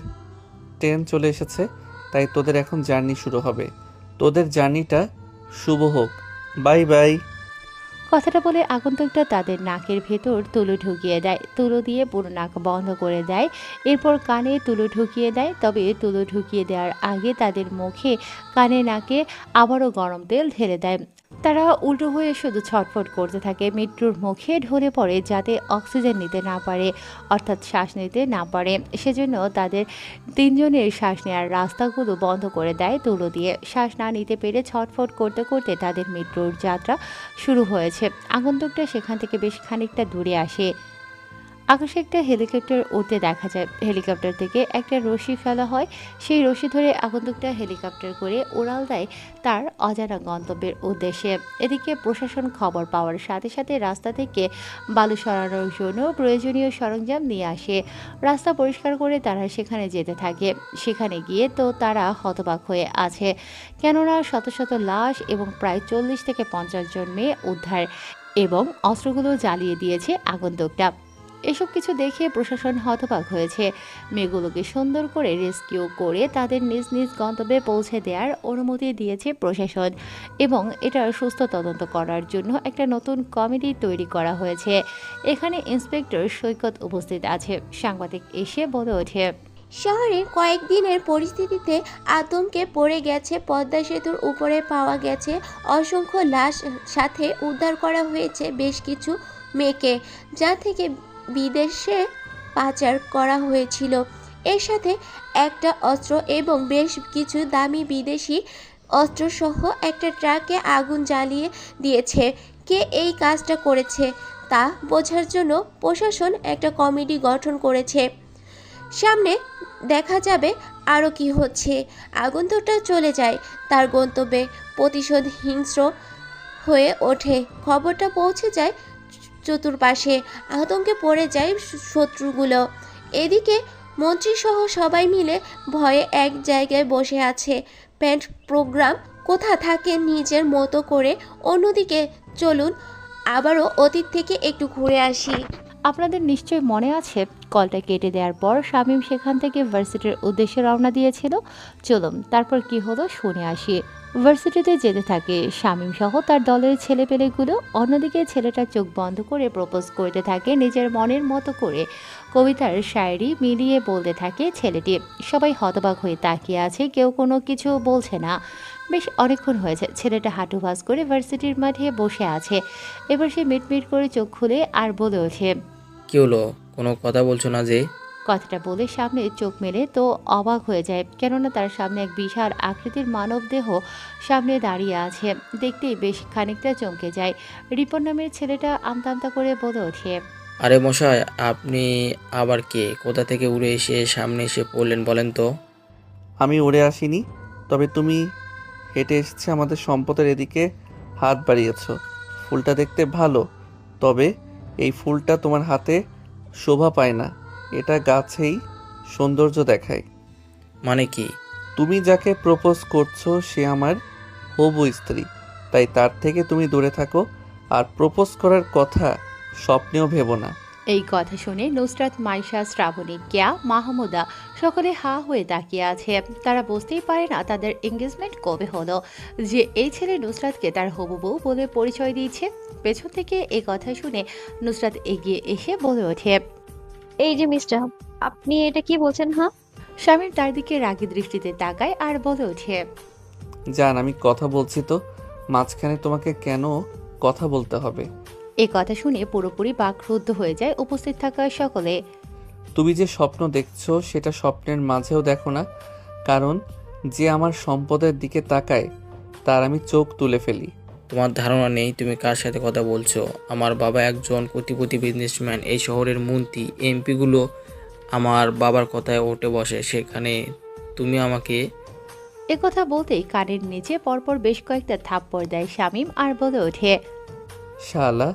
ট্রেন চলে এসেছে, তাই তোদের এখন জার্নি শুরু হবে। তোদের জার্নিটা শুভ হোক। Bye bye. কথাটা বলে আগন্তুকটা তাদের নাকের ভেতর তুলো ঢুকিয়ে দেয়। তুলো দিয়ে পুরো নাক বন্ধ করে দেয়। এরপর কানে তুলো ঢুকিয়ে দেয়। তবে তুলো ঢুকিয়ে দেওয়ার আগে তাদের মুখে, কানে, নাকে আবারও গরম তেল ঢেলে দেয়। তারা উল্টো হয়ে শুধু ছটফট করতে থাকে। মৃত্যুর মুখে ঢলে পড়ে যাতে অক্সিজেন নিতে না পারে, অর্থাৎ শ্বাস নিতে না পারে। সেজন্য তাদের তিনজনের শ্বাস নেওয়ার রাস্তাগুলো বন্ধ করে দেয় তুলো দিয়ে। শ্বাস না নিতে পেরে ছটফট করতে করতে তাদের মৃত্যুর যাত্রা শুরু হয়েছে। আগন্তুকটা সেখান থেকে বেশ খানিকটা দূরে আসে। আকাশে একটা হেলিকপ্টার উড়তে দেখা যায়। হেলিকপ্টার থেকে একটা রশি ফেলা হয়। সেই রশি ধরে আগন্তুকটা হেলিকপ্টার করে উড়াল দেয় তার অজানা গন্তব্যের উদ্দেশ্যে। এদিকে প্রশাসন খবর পাওয়ার সাথে সাথে রাস্তা থেকে বালু সরানোর জন্য প্রয়োজনীয় সরঞ্জাম নিয়ে আসে। রাস্তা পরিষ্কার করে তারা সেখানে যেতে থাকে। সেখানে গিয়ে তো তারা হতবাক হয়ে আছে, কেননা শত শত লাশ এবং প্রায় 40 থেকে 50 জন মেয়ে উদ্ধার এবং অস্ত্রগুলো জ্বালিয়ে দিয়েছে আগন্তুকটা। এসব কিছু দেখে প্রশাসন হতবাক হয়েছে। মেয়েগুলোকে সুন্দর করে রেস্কিউ করে তাদের নিজ নিজ গন্তব্যে পৌঁছে দেওয়ার অনুমতি দিয়েছে প্রশাসন এবং এটার সুস্থ তদন্ত করার জন্য একটা নতুন কমিটি তৈরি করা হয়েছে। এখানে ইন্সপেক্টর সৈকত উপস্থিত আছে। সাংবাদিক এসে বলে ওঠে, শহরের কয়েকদিনের পরিস্থিতিতে আতঙ্কে পড়ে গেছে। পদ্মা সেতুর উপরে পাওয়া গেছে অসংখ্য লাশ, সাথে উদ্ধার করা হয়েছে বেশ কিছু মেয়েকে, যা থেকে বিদেশে পাচার করা হয়েছিল। এর সাথে একটা অস্ত্র এবং বেশ কিছু দামি বিদেশি অস্ত্রসহ একটা ট্রাকে আগুন জ্বালিয়ে দিয়েছে। কে এই কাজটা করেছে তা বোঝার জন্য প্রশাসন একটা কমিটি গঠন করেছে। সামনে দেখা যাবে আরও কি হচ্ছে। আগন্তুকটা চলে যায় তার গন্তব্যে। প্রতিশোধ হিংস্র হয়ে ওঠে। খবরটা পৌঁছে যায় চতুর্পাশে। আতঙ্কে পড়ে যায় শত্রুগুলো। এদিকে মন্ত্রীসহ সবাই মিলে ভয়ে এক জায়গায় বসে আছে। প্যান্ট প্রোগ্রাম কোথা থাকে নিজের মতো করে। অন্যদিকে চলুন আবারও অতীত থেকে একটু ঘুরে আসি। আপনাদের নিশ্চয় মনে আছে কলটা কেটে দেওয়ার পর শামীম সেখান থেকে ভার্সিটির উদ্দেশ্যে রওনা দিয়েছিল। চলুন তারপর কি হলো শুনে আসি। ভার্সিটিতে যেতে থাকে শামীম সহ তার দলের ছেলেপেলেগুলো। অন্যদিকে ছেলেটা চোখ বন্ধ করে প্রপোজ করতে থাকে নিজের মনের মতো করে। কবিতার শায়রি মিলিয়ে বলতে থাকে ছেলেটি। সবাই হতবাক হয়ে তাকিয়ে আছে, কেউ কোনো কিছু বলছে না। বেশ অনেকক্ষণ হয়েছে ছেলেটা হাঁটু ভাঁজ করে ভার্সিটির মাঠে বসে আছে। এবার সে মিটমিট করে চোখ খুলে আর বলে ওঠে, কি হলো, কোনো কথা বলছো না যে? কথাটা বলে সামনে চোখ মেলে তো অবাক হয়ে যায়, কেননা তার সামনে এক বিশাল আকৃতির মানব দেহ সামনে দাঁড়িয়ে আছে। দেখতেই বেশ খানিকটা চমকে যায়। রিপন নামের ছেলেটা আমতা আমতা করে বলে ওঠে, আরে মশাই, আপনি আবার কে? কোথা থেকে উড়ে এসে সামনে এসে পড়লেন বলেন তো? আমি উড়ে আসিনি, তবে তুমি হেঁটে এসেছে আমাদের সম্পদের এদিকে হাত বাড়িয়েছো। ফুলটা দেখতে ভালো, তবে এই ফুলটা তোমার হাতে শোভা পায় না। এটা গাছেই সৌন্দর্য দেখায়। মানে কি? তুমি যাকে প্রপোজ করছো সে আমার হবু স্ত্রী, তাই তার থেকে তুমি দূরে থাকো, আর প্রপোজ করার কথা স্বপ্নেও ভেবো না। এই কথা শুনে নুসরাত, মাইশা, শ্রাবণী, কেয়া, মাহমুদা সকলে হা হয়ে তাকিয়ে আছে। তারা বুঝতেই পারে না তাদের এঙ্গেজমেন্ট কবে হলো, যে এই ছেলে নুসরাতকে তার হবু বউ বলে পরিচয় দিয়েছে। পেছন থেকে এই কথা শুনে নুসরাত এগিয়ে এসে বলে ওঠে, এই যে মিস্টার, আপনি এটা কি বলছেন? হ্যাঁ, শামীম তার দিকে রাগী দৃষ্টিতে তাকায় আর বলে ওঠে, জান, আমি কথা বলছি তো, মাঝখানে তোমাকে কেন কথা বলতে হবে? এই কথা শুনে পুরোপুরি বাকরুদ্ধ হয়ে যায় উপস্থিত থাকা সকলে। তুমি যে স্বপ্ন দেখছো সেটা স্বপ্নের মাঝেও দেখো না, কারণ যে আমার সম্পদের দিকে তাকায় তার আমি চোখ তুলে ফেলি। তোমার ধারণা নেই তুমি কার সাথে কথা বলছো। আমার বাবা একজন কোটিপতি বিজনেসম্যান, এই শহরের মন্ত্রী, এমপিগুলো আমার বাবার কথায় উঠে বসে, সেখানে তুমি আমাকে... একথা বলতেই কানের নিচে পরপর বেশ কয়েকটা থাপ্পড় দেয় শামীম আর বলে ওঠে, শালা,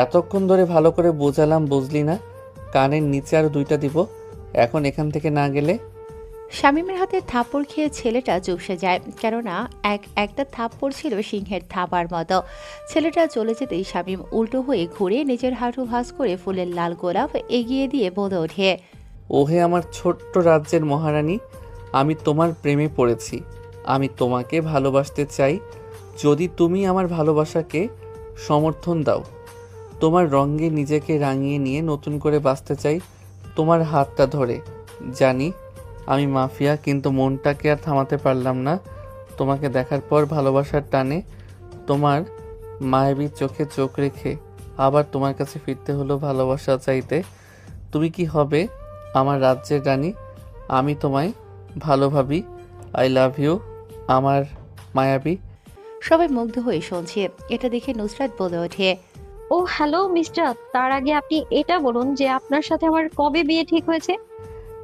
এতক্ষণ ধরে ভালো করে বোঝালাম, বুঝলি না? কানের নিচে আর 2টা দিব, এখন এখান থেকে না গেলে। শামীমের হাতে থাপ্পড় খেয়ে ছেলেটা চুপসে যায়, কেননা একটা থাপ্পড় ছিল সিংহের থাবার মতো। ছেলেটা চলে যেতেই শামীম উল্টো হয়ে ঘুরে নিজের হাঁটু ভাঁজ করে ফুলের লাল গোলাপ এগিয়ে দিয়ে বলে ওঠে, ওহে আমার ছোট্ট রাজ্যের মহারানী, আমি তোমার প্রেমে পড়েছি। আমি তোমাকে ভালোবাসতে চাই, যদি তুমি আমার ভালোবাসাকে সমর্থন দাও। তোমার রঙে নিজেকে রাঙিয়ে নিয়ে নতুন করে বাঁচতে চাই তোমার হাতটা ধরে। জানি আমি মাফিয়া, কিন্তু মনটাকে আর থামাতে পারলাম না। তোমাকে দেখার পর ভালোবাসার টানে তোমার মায়াবী চোখে চোখ রেখে আবার তোমার কাছে ফিরতে হলো ভালোবাসা চাইতে। তুমি কি হবে আমার রাজ্যের রানী? আমি তোমায় ভালোভাবি। আই লাভ ইউ আমার মায়াবী। সবাই মুগ্ধ হয়ে শুনছে। এটা দেখে নুসরাত বলে ওঠে, ও হ্যালো মিস্টার, তার আগে আপনি এটা বলুন যে আপনার সাথে আমার কবে বিয়ে ঠিক হয়েছে?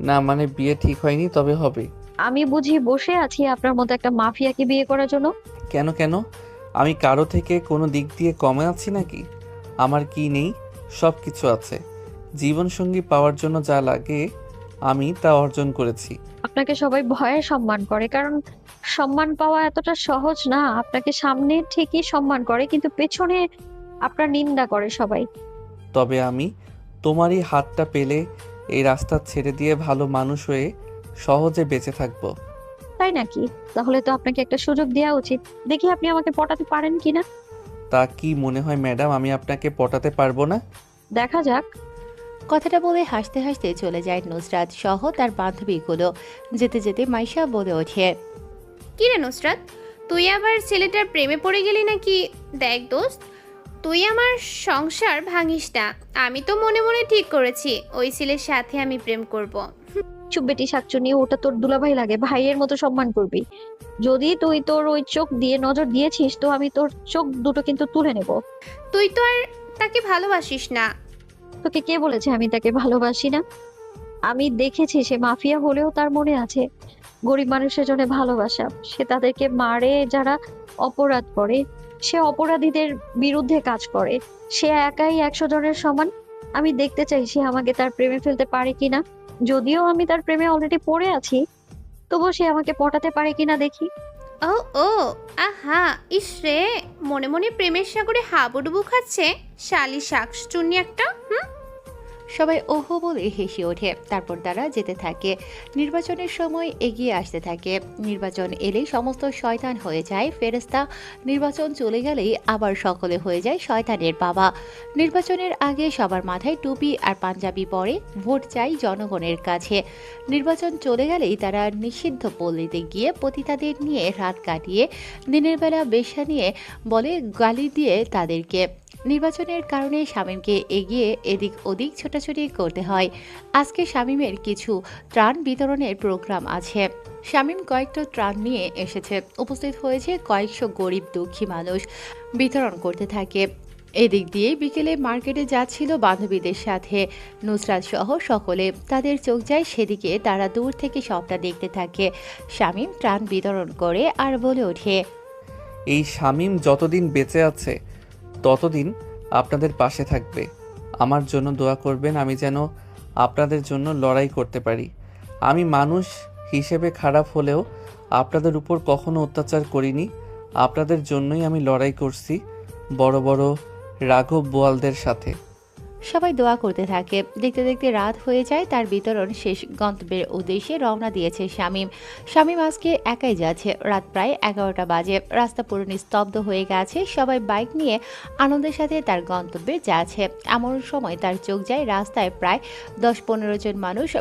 না মানে বিয়ে ঠিক হয়নি, তবে হবে। আমি বুঝি বসে আছি আপনার মতো একটা মাফিয়াকে বিয়ে করার জন্য? কেন কেন? আমি কারো থেকে কোনো দিক দিয়ে কমে আছি নাকি? আমার কি নেই? সব কিছু আছে। জীবনসঙ্গী পাওয়ার জন্য যা লাগে আমি তা অর্জন করেছি। আপনাকে সবাই ভয়ে সম্মান করে, কারণ সম্মান পাওয়া এতটা সহজ না। আপনাকে সামনে ঠিকই সম্মান করে, কিন্তু পেছনে আপনার নিন্দা করে সবাই। তবে আমি তোমারই হাতটা পেলে এই রাস্তা ছেড়ে দিয়ে ভালো মানুষ হয়ে সহজে বেঁচে থাকবো। তাই নাকি? তাহলে তো আপনাকে একটা সুযোগ দেওয়া উচিত। দেখি আপনি আমাকে পটাতে পারেন কিনা। তা কি মনে হয় ম্যাডাম আমি আপনাকে পটাতে পারবো না? দেখা যাক। কথাটা বলে হাসতে হাসতে চলে যায় নুসরাত সহ তার বান্ধবীগুলো। যেতে যেতে মাইশা বলে ওঠে, কি রে নুসরাত, তুই আবার ছেলেটার প্রেমে পড়ে গেলি নাকি? দেখ দোস্ত, তুই আমার সংসার ভাঙিস না। আমি তো মনে মনে ঠিক করেছি ওই ছেলের সাথে আমি প্রেম করব। চুপ বেটি শাকচুনি, ওটা তোর দুলাভাই লাগে, ভাইয়ের মতো সম্মান করবি। যদি তুই তোর ওই চোখ দিয়ে নজর দিয়েছিস তো আমি তোর চোখ দুটো কিন্তু তুলে নেব। তুই তো আর তাকে ভালোবাসিস না। তোকে কে বলেছে আমি তাকে ভালোবাসি না? আমি দেখেছি সে মাফিয়া হলেও তার মনে আছে গরিব মানুষের জন্য ভালোবাসা। সে তাদেরকে মারে যারা অপরাধ করে, সে অপরাধীদের বিরুদ্ধে কাজ করে। সে একাই 100 জনের সমান। আমি দেখতে চাই সে আমাকে তার প্রেমে ফেলতে পারে কিনা। যদিও আমি তার প্রেমে অলরেডি পড়ে আছি, তবুও সে আমাকে পটাতে পারে কিনা দেখি। ও ও, আহা, ইসরে, মনে মনে প্রেমের সাগরে হাবুডুবু খাচ্ছে শালি শাকচুন্নি একটা। সবাই ওহো বলে হেসে ওঠে। তারপর তারা যেতে থাকে। নির্বাচনের সময় এগিয়ে আসতে থাকে। নির্বাচন এলেই সমস্ত শয়তান হয়ে যায় ফেরেশতা। নির্বাচন চলে গেলেই আবার সকলে হয়ে যায় শয়তানের বাবা। নির্বাচনের আগে সবার মাথায় টুপি আর পাঞ্জাবি পরে ভোট চাই জনগণের কাছে। নির্বাচন চলে গেলেই তারা নিষিদ্ধ পল্লীতে গিয়ে পতিতাদের নিয়ে রাত কাটিয়ে দিনের বেলা বেশ্যা নিয়ে বলে গালি দিয়ে তাদেরকে। নির্বাচনের কারণে শামীমকে এগিয়ে এদিক ওদিক ছোটাছুটি করতে হয়। আজকে শামীমের কিছু ত্রাণ বিতরণের প্রোগ্রাম আছে। শামীম কয়েকটা ত্রাণ নিয়ে এসেছে। উপস্থিত হয়েছে কয়েকশো গরিব দুঃখী মানুষ। বিতরণ করতে থাকে। এদিক দিয়ে বিকেলে মার্কেটে যাচ্ছিল বান্ধবীদের সাথে নুসরাত সহ সকলে। তাদের চোখ যায় সেদিকে। তারা দূর থেকে সবটা দেখতে থাকে। শামীম ত্রাণ বিতরণ করে আর বলে ওঠে, এই শামীম যতদিন বেঁচে আছে ততদিন আপনাদের পাশে থাকবে। আমার জন্য দোয়া করবেন, আমি যেন আপনাদের জন্য লড়াই করতে পারি। আমি মানুষ হিসেবে খারাপ হলেও আপনাদের উপর কখনো অত্যাচার করিনি। আপনাদের জন্যই আমি লড়াই করছি বড় বড় রাঘব বোয়ালদের সাথে। সবাই দোয়া করতে থাকে। দেখতে দেখতে রাত হয়ে যায়। তার বিতরণ শেষ। গন্তব্যের উদ্দেশ্যে রওনা দিয়েছে শামীম। শামীম আজকে একাই যাচ্ছে। রাত প্রায় 11টা বাজে। রাস্তা পুরো নিস্তব্ধ হয়ে গেছে। সবাই বাইক নিয়ে আনন্দের সাথে তার গন্তব্যে যাচ্ছে। এমন সময় তার চোখ যায় রাস্তায় প্রায় 10-15 জন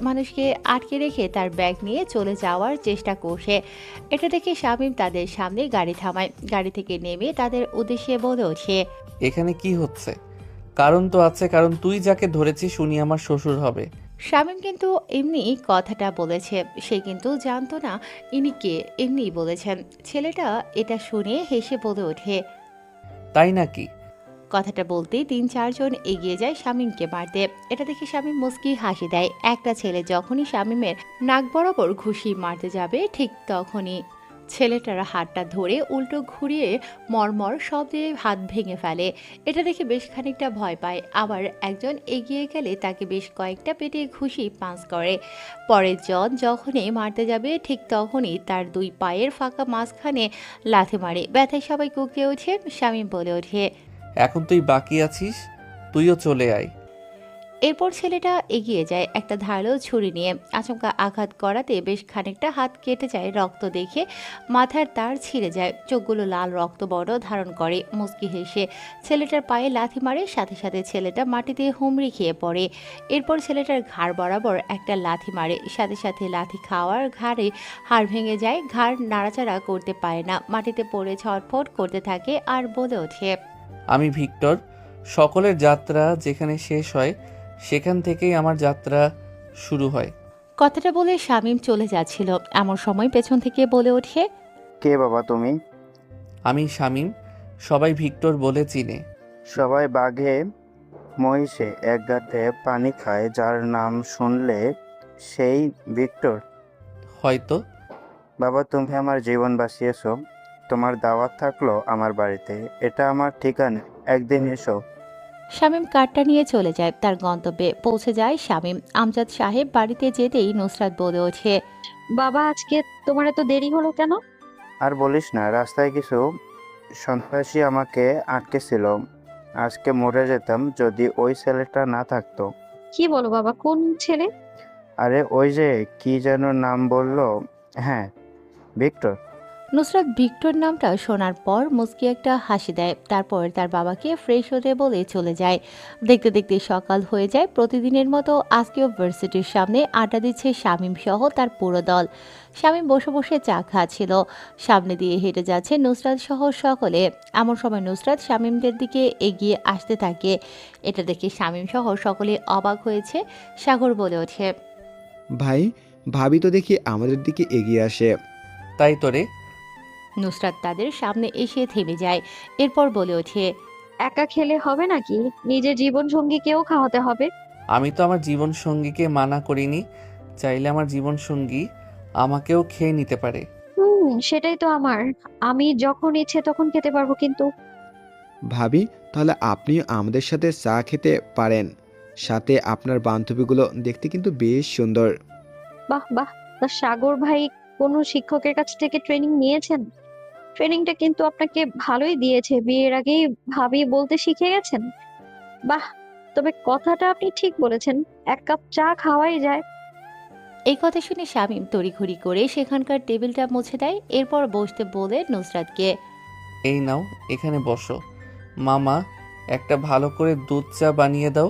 মানুষকে আটকে রেখে তার ব্যাগ নিয়ে চলে যাওয়ার চেষ্টা করছে। এটা দেখে শামীম তাদের সামনে গাড়ি থামায়। গাড়ি থেকে নেমে তাদের উদ্দেশ্যে বলে ওঠে, এখানে কি হচ্ছে? কারণ তো আছে, কারণ তুই যাকে ধরেছিস উনি আমার শ্বশুর হবে। শামীম কিন্তু এমনি কথাটা বলেছে। সে কিন্তু জানতো না ইনি কে, এমনিই বলেছেন। ছেলেটা এটা শুনে হেসে বলে ওঠে। তাই নাকি? কথাটা বলতেই 3-4 জন এগিয়ে যায় শামীমকে মারতে। এটা দেখে শামীম মুচকি হাসি দেয়। একটা ছেলে যখনই শামীমের নাক বরাবর ঘুষি মারতে যাবে ঠিক তখনই ছেলেটার হাতটা ধরে উল্টো ঘুরিয়ে মরমর শব্দে হাত ভেঙে ফেলে। এটা দেখে বেশ খানিকটা ভয় পায়। আবার একজন এগিয়ে গেলে তাকে বেশ কয়েকটা পেটে ঘুষি পাঁচ করে। পরের জন যখনই মারতে যাবে ঠিক তখনই তার 2 পায়ের ফাঁকা মাঝখানে লাথি মারে। ব্যথায় সবাই কুঁকড়ে ওঠে। শামীম বলে ওঠে, এখন তুই বাকি আছিস, তুইও চলে আয়। এরপর ছেলেটা এগিয়ে যায় একটা ধারালো ছুরি নিয়ে। আচমকা আঘাত করাতে বেশ খানিকটা হাত কেটে যায়। রক্ত দেখে মাথার তার ছিঁড়ে যায়। চোখগুলো লাল রক্তবর্ণ ধারণ করে। মুচকি হেসে ছেলেটার পায়ে লাথি মারে। সাথে সাথে ছেলেটা মাটিতে হুমড়ি খেয়ে পড়ে। এরপর ছেলেটার ঘাড় বরাবর একটা লাথি মারে। সাথে সাথে লাথি খাওয়ার ঘাড়ে হাড় ভেঙে যায়। ঘাড় নাড়াচাড়া করতে পারে না। মাটিতে পড়ে ছটফট করতে থাকে আর বলে ওঠে, আমি ভিক্টর। সকলের যাত্রা যেখানে শেষ হয় সেখান থেকেই আমার যাত্রা শুরু হয়। কথাটা বলে শামীম চলে যাচ্ছিল। এমন সময় পেছন থেকে বলে ওঠে, কে বাবা তুমি? আমি শামীম, সবাই ভিক্টর বলে চিনে। সবাই বাঘে মহিষে এক গাঁতে পানি খায়, যার নাম শুনলে সেই ভিক্টর? হয়তো। বাবা তুমি আমার জীবন বাঁচিয়েছো। তোমার দাওয়াত থাকলো আমার বাড়িতে, এটা আমার ঠিকানা, একদিন এসো। শামীম কার্ডটা নিয়ে চলে যায়। তার গন্তব্যে পৌঁছে যায় শামীম। আমজাদ সাহেব বাড়িতে যেতেই নুসরাত বলে ওঠে, বাবা আজকে তোমার এত দেরি হলো কেন? আর বলিস না, রাস্তায় কিছু সন্ত্রাসী আমাকে আটকেছিল। আজকে মরে যেতাম যদি ওই ছেলেটা না থাকতো। কি বলো বাবা, কোন ছেলে? আরে ওই যে কি যেন নাম বললো, হ্যাঁ ভিক্টর। নুসরাত ভিক্টর নামটা শোনার পর মুচকি একটা হাসি দেয়। তারপর তার বাবাকে ফ্রেশ হতে বলে চলে যায়। দেখতে দেখতে সকাল হয়ে যায়। প্রতিদিনের মতো আজকেও ভার্সিটির সামনে আড্ডা দিচ্ছে শামীম সহ তার পুরো দল। শামীম বসে বসে চা খাচ্ছিল। সামনে দিয়ে হেঁটে যাচ্ছে নুসরাত সহ সকলে। এমন সময় নুসরাত শামীমদের দিকে এগিয়ে আসতে থাকে। এটা দেখে শামীম সহ সকলে অবাক হয়েছে। সাগর বলে ওঠে, ভাই ভাবি তো দেখি আমাদের দিকে এগিয়ে আসে। তাই তো রে। নুসরাত তাদের সামনে এসে থেমে যায়। এরপর বলে ওঠে, একা খেলে হবে নাকি? নিজের জীবন সঙ্গীকেও খাওয়াতে হবে। আমি তো আমার জীবন সঙ্গীকে মানা করিনি, চাইলে আমার জীবন সঙ্গী আমাকেও খেয়ে নিতে পারে। সেটাই তো আমি যখন ইচ্ছে তখন খেতে পারবো। কিন্তু ভাবি তাহলে আপনিও আমাদের সাথে চা খেতে পারেন। সাথে আপনার বান্ধবীগুলো দেখতে কিন্তু বেশ সুন্দর। বাহ বাহ, তা সাগর ভাই কোনো শিক্ষকের কাছ থেকে ট্রেনিং নিয়েছেন? ট্রেনিংটা কিন্তু আপনাকে ভালোই দিয়েছে। বিয়ের আগেই ভাবি বলতে শিখে গেছেন। বাহ, তবে কথাটা আপনি ঠিক বলেছেন, 1 কাপ চা খাওয়াই যায়। এই কথা শুনে শামীম তড়িঘড়ি করে সেখানকার টেবিলটা মুছে দেয়। এরপর বসতে বলে নুসরাতকে, এই নাও এখানে বসো। মামা একটা ভালো করে দুধ চা বানিয়ে দাও।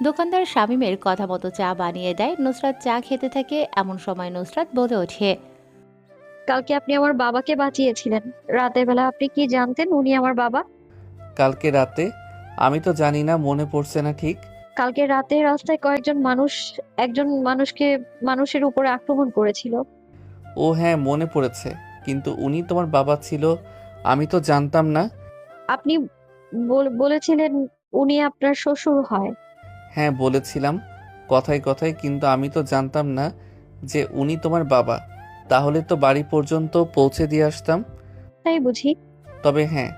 দোকানদার শামীমের কথা মতো চা বানিয়ে দেয়। নুসরাত চা খেতে থাকে। এমন সময় নুসরাত বলে ওঠে, কালকে আপনি আমার বাবাকে বাঁচিয়েছিলেন। রাতের বেলা আপনি কি জানতেন উনি আমার বাবা? কালকে রাতে? আমি তো জানি না, মনে পড়ছে না ঠিক। কালকে রাতে রাস্তায় একজন মানুষের উপরে আক্রমণ করেছিল। ও হ্যাঁ, মনে পড়েছে, কিন্তু উনি তোমার বাবা ছিল আমি তো জানতাম না। আপনি বলেছিলেন উনি আপনার শ্বশুর হয়। হ্যাঁ বলেছিলাম কথায় কথায়, কিন্তু আমি তো জানতাম না যে উনি তোমার বাবা। তাহলে তো বাড়ি পর্যন্ত পৌঁছে দিয়ে আসতাম। তাই বুঝি? তবে হ্যাঁ,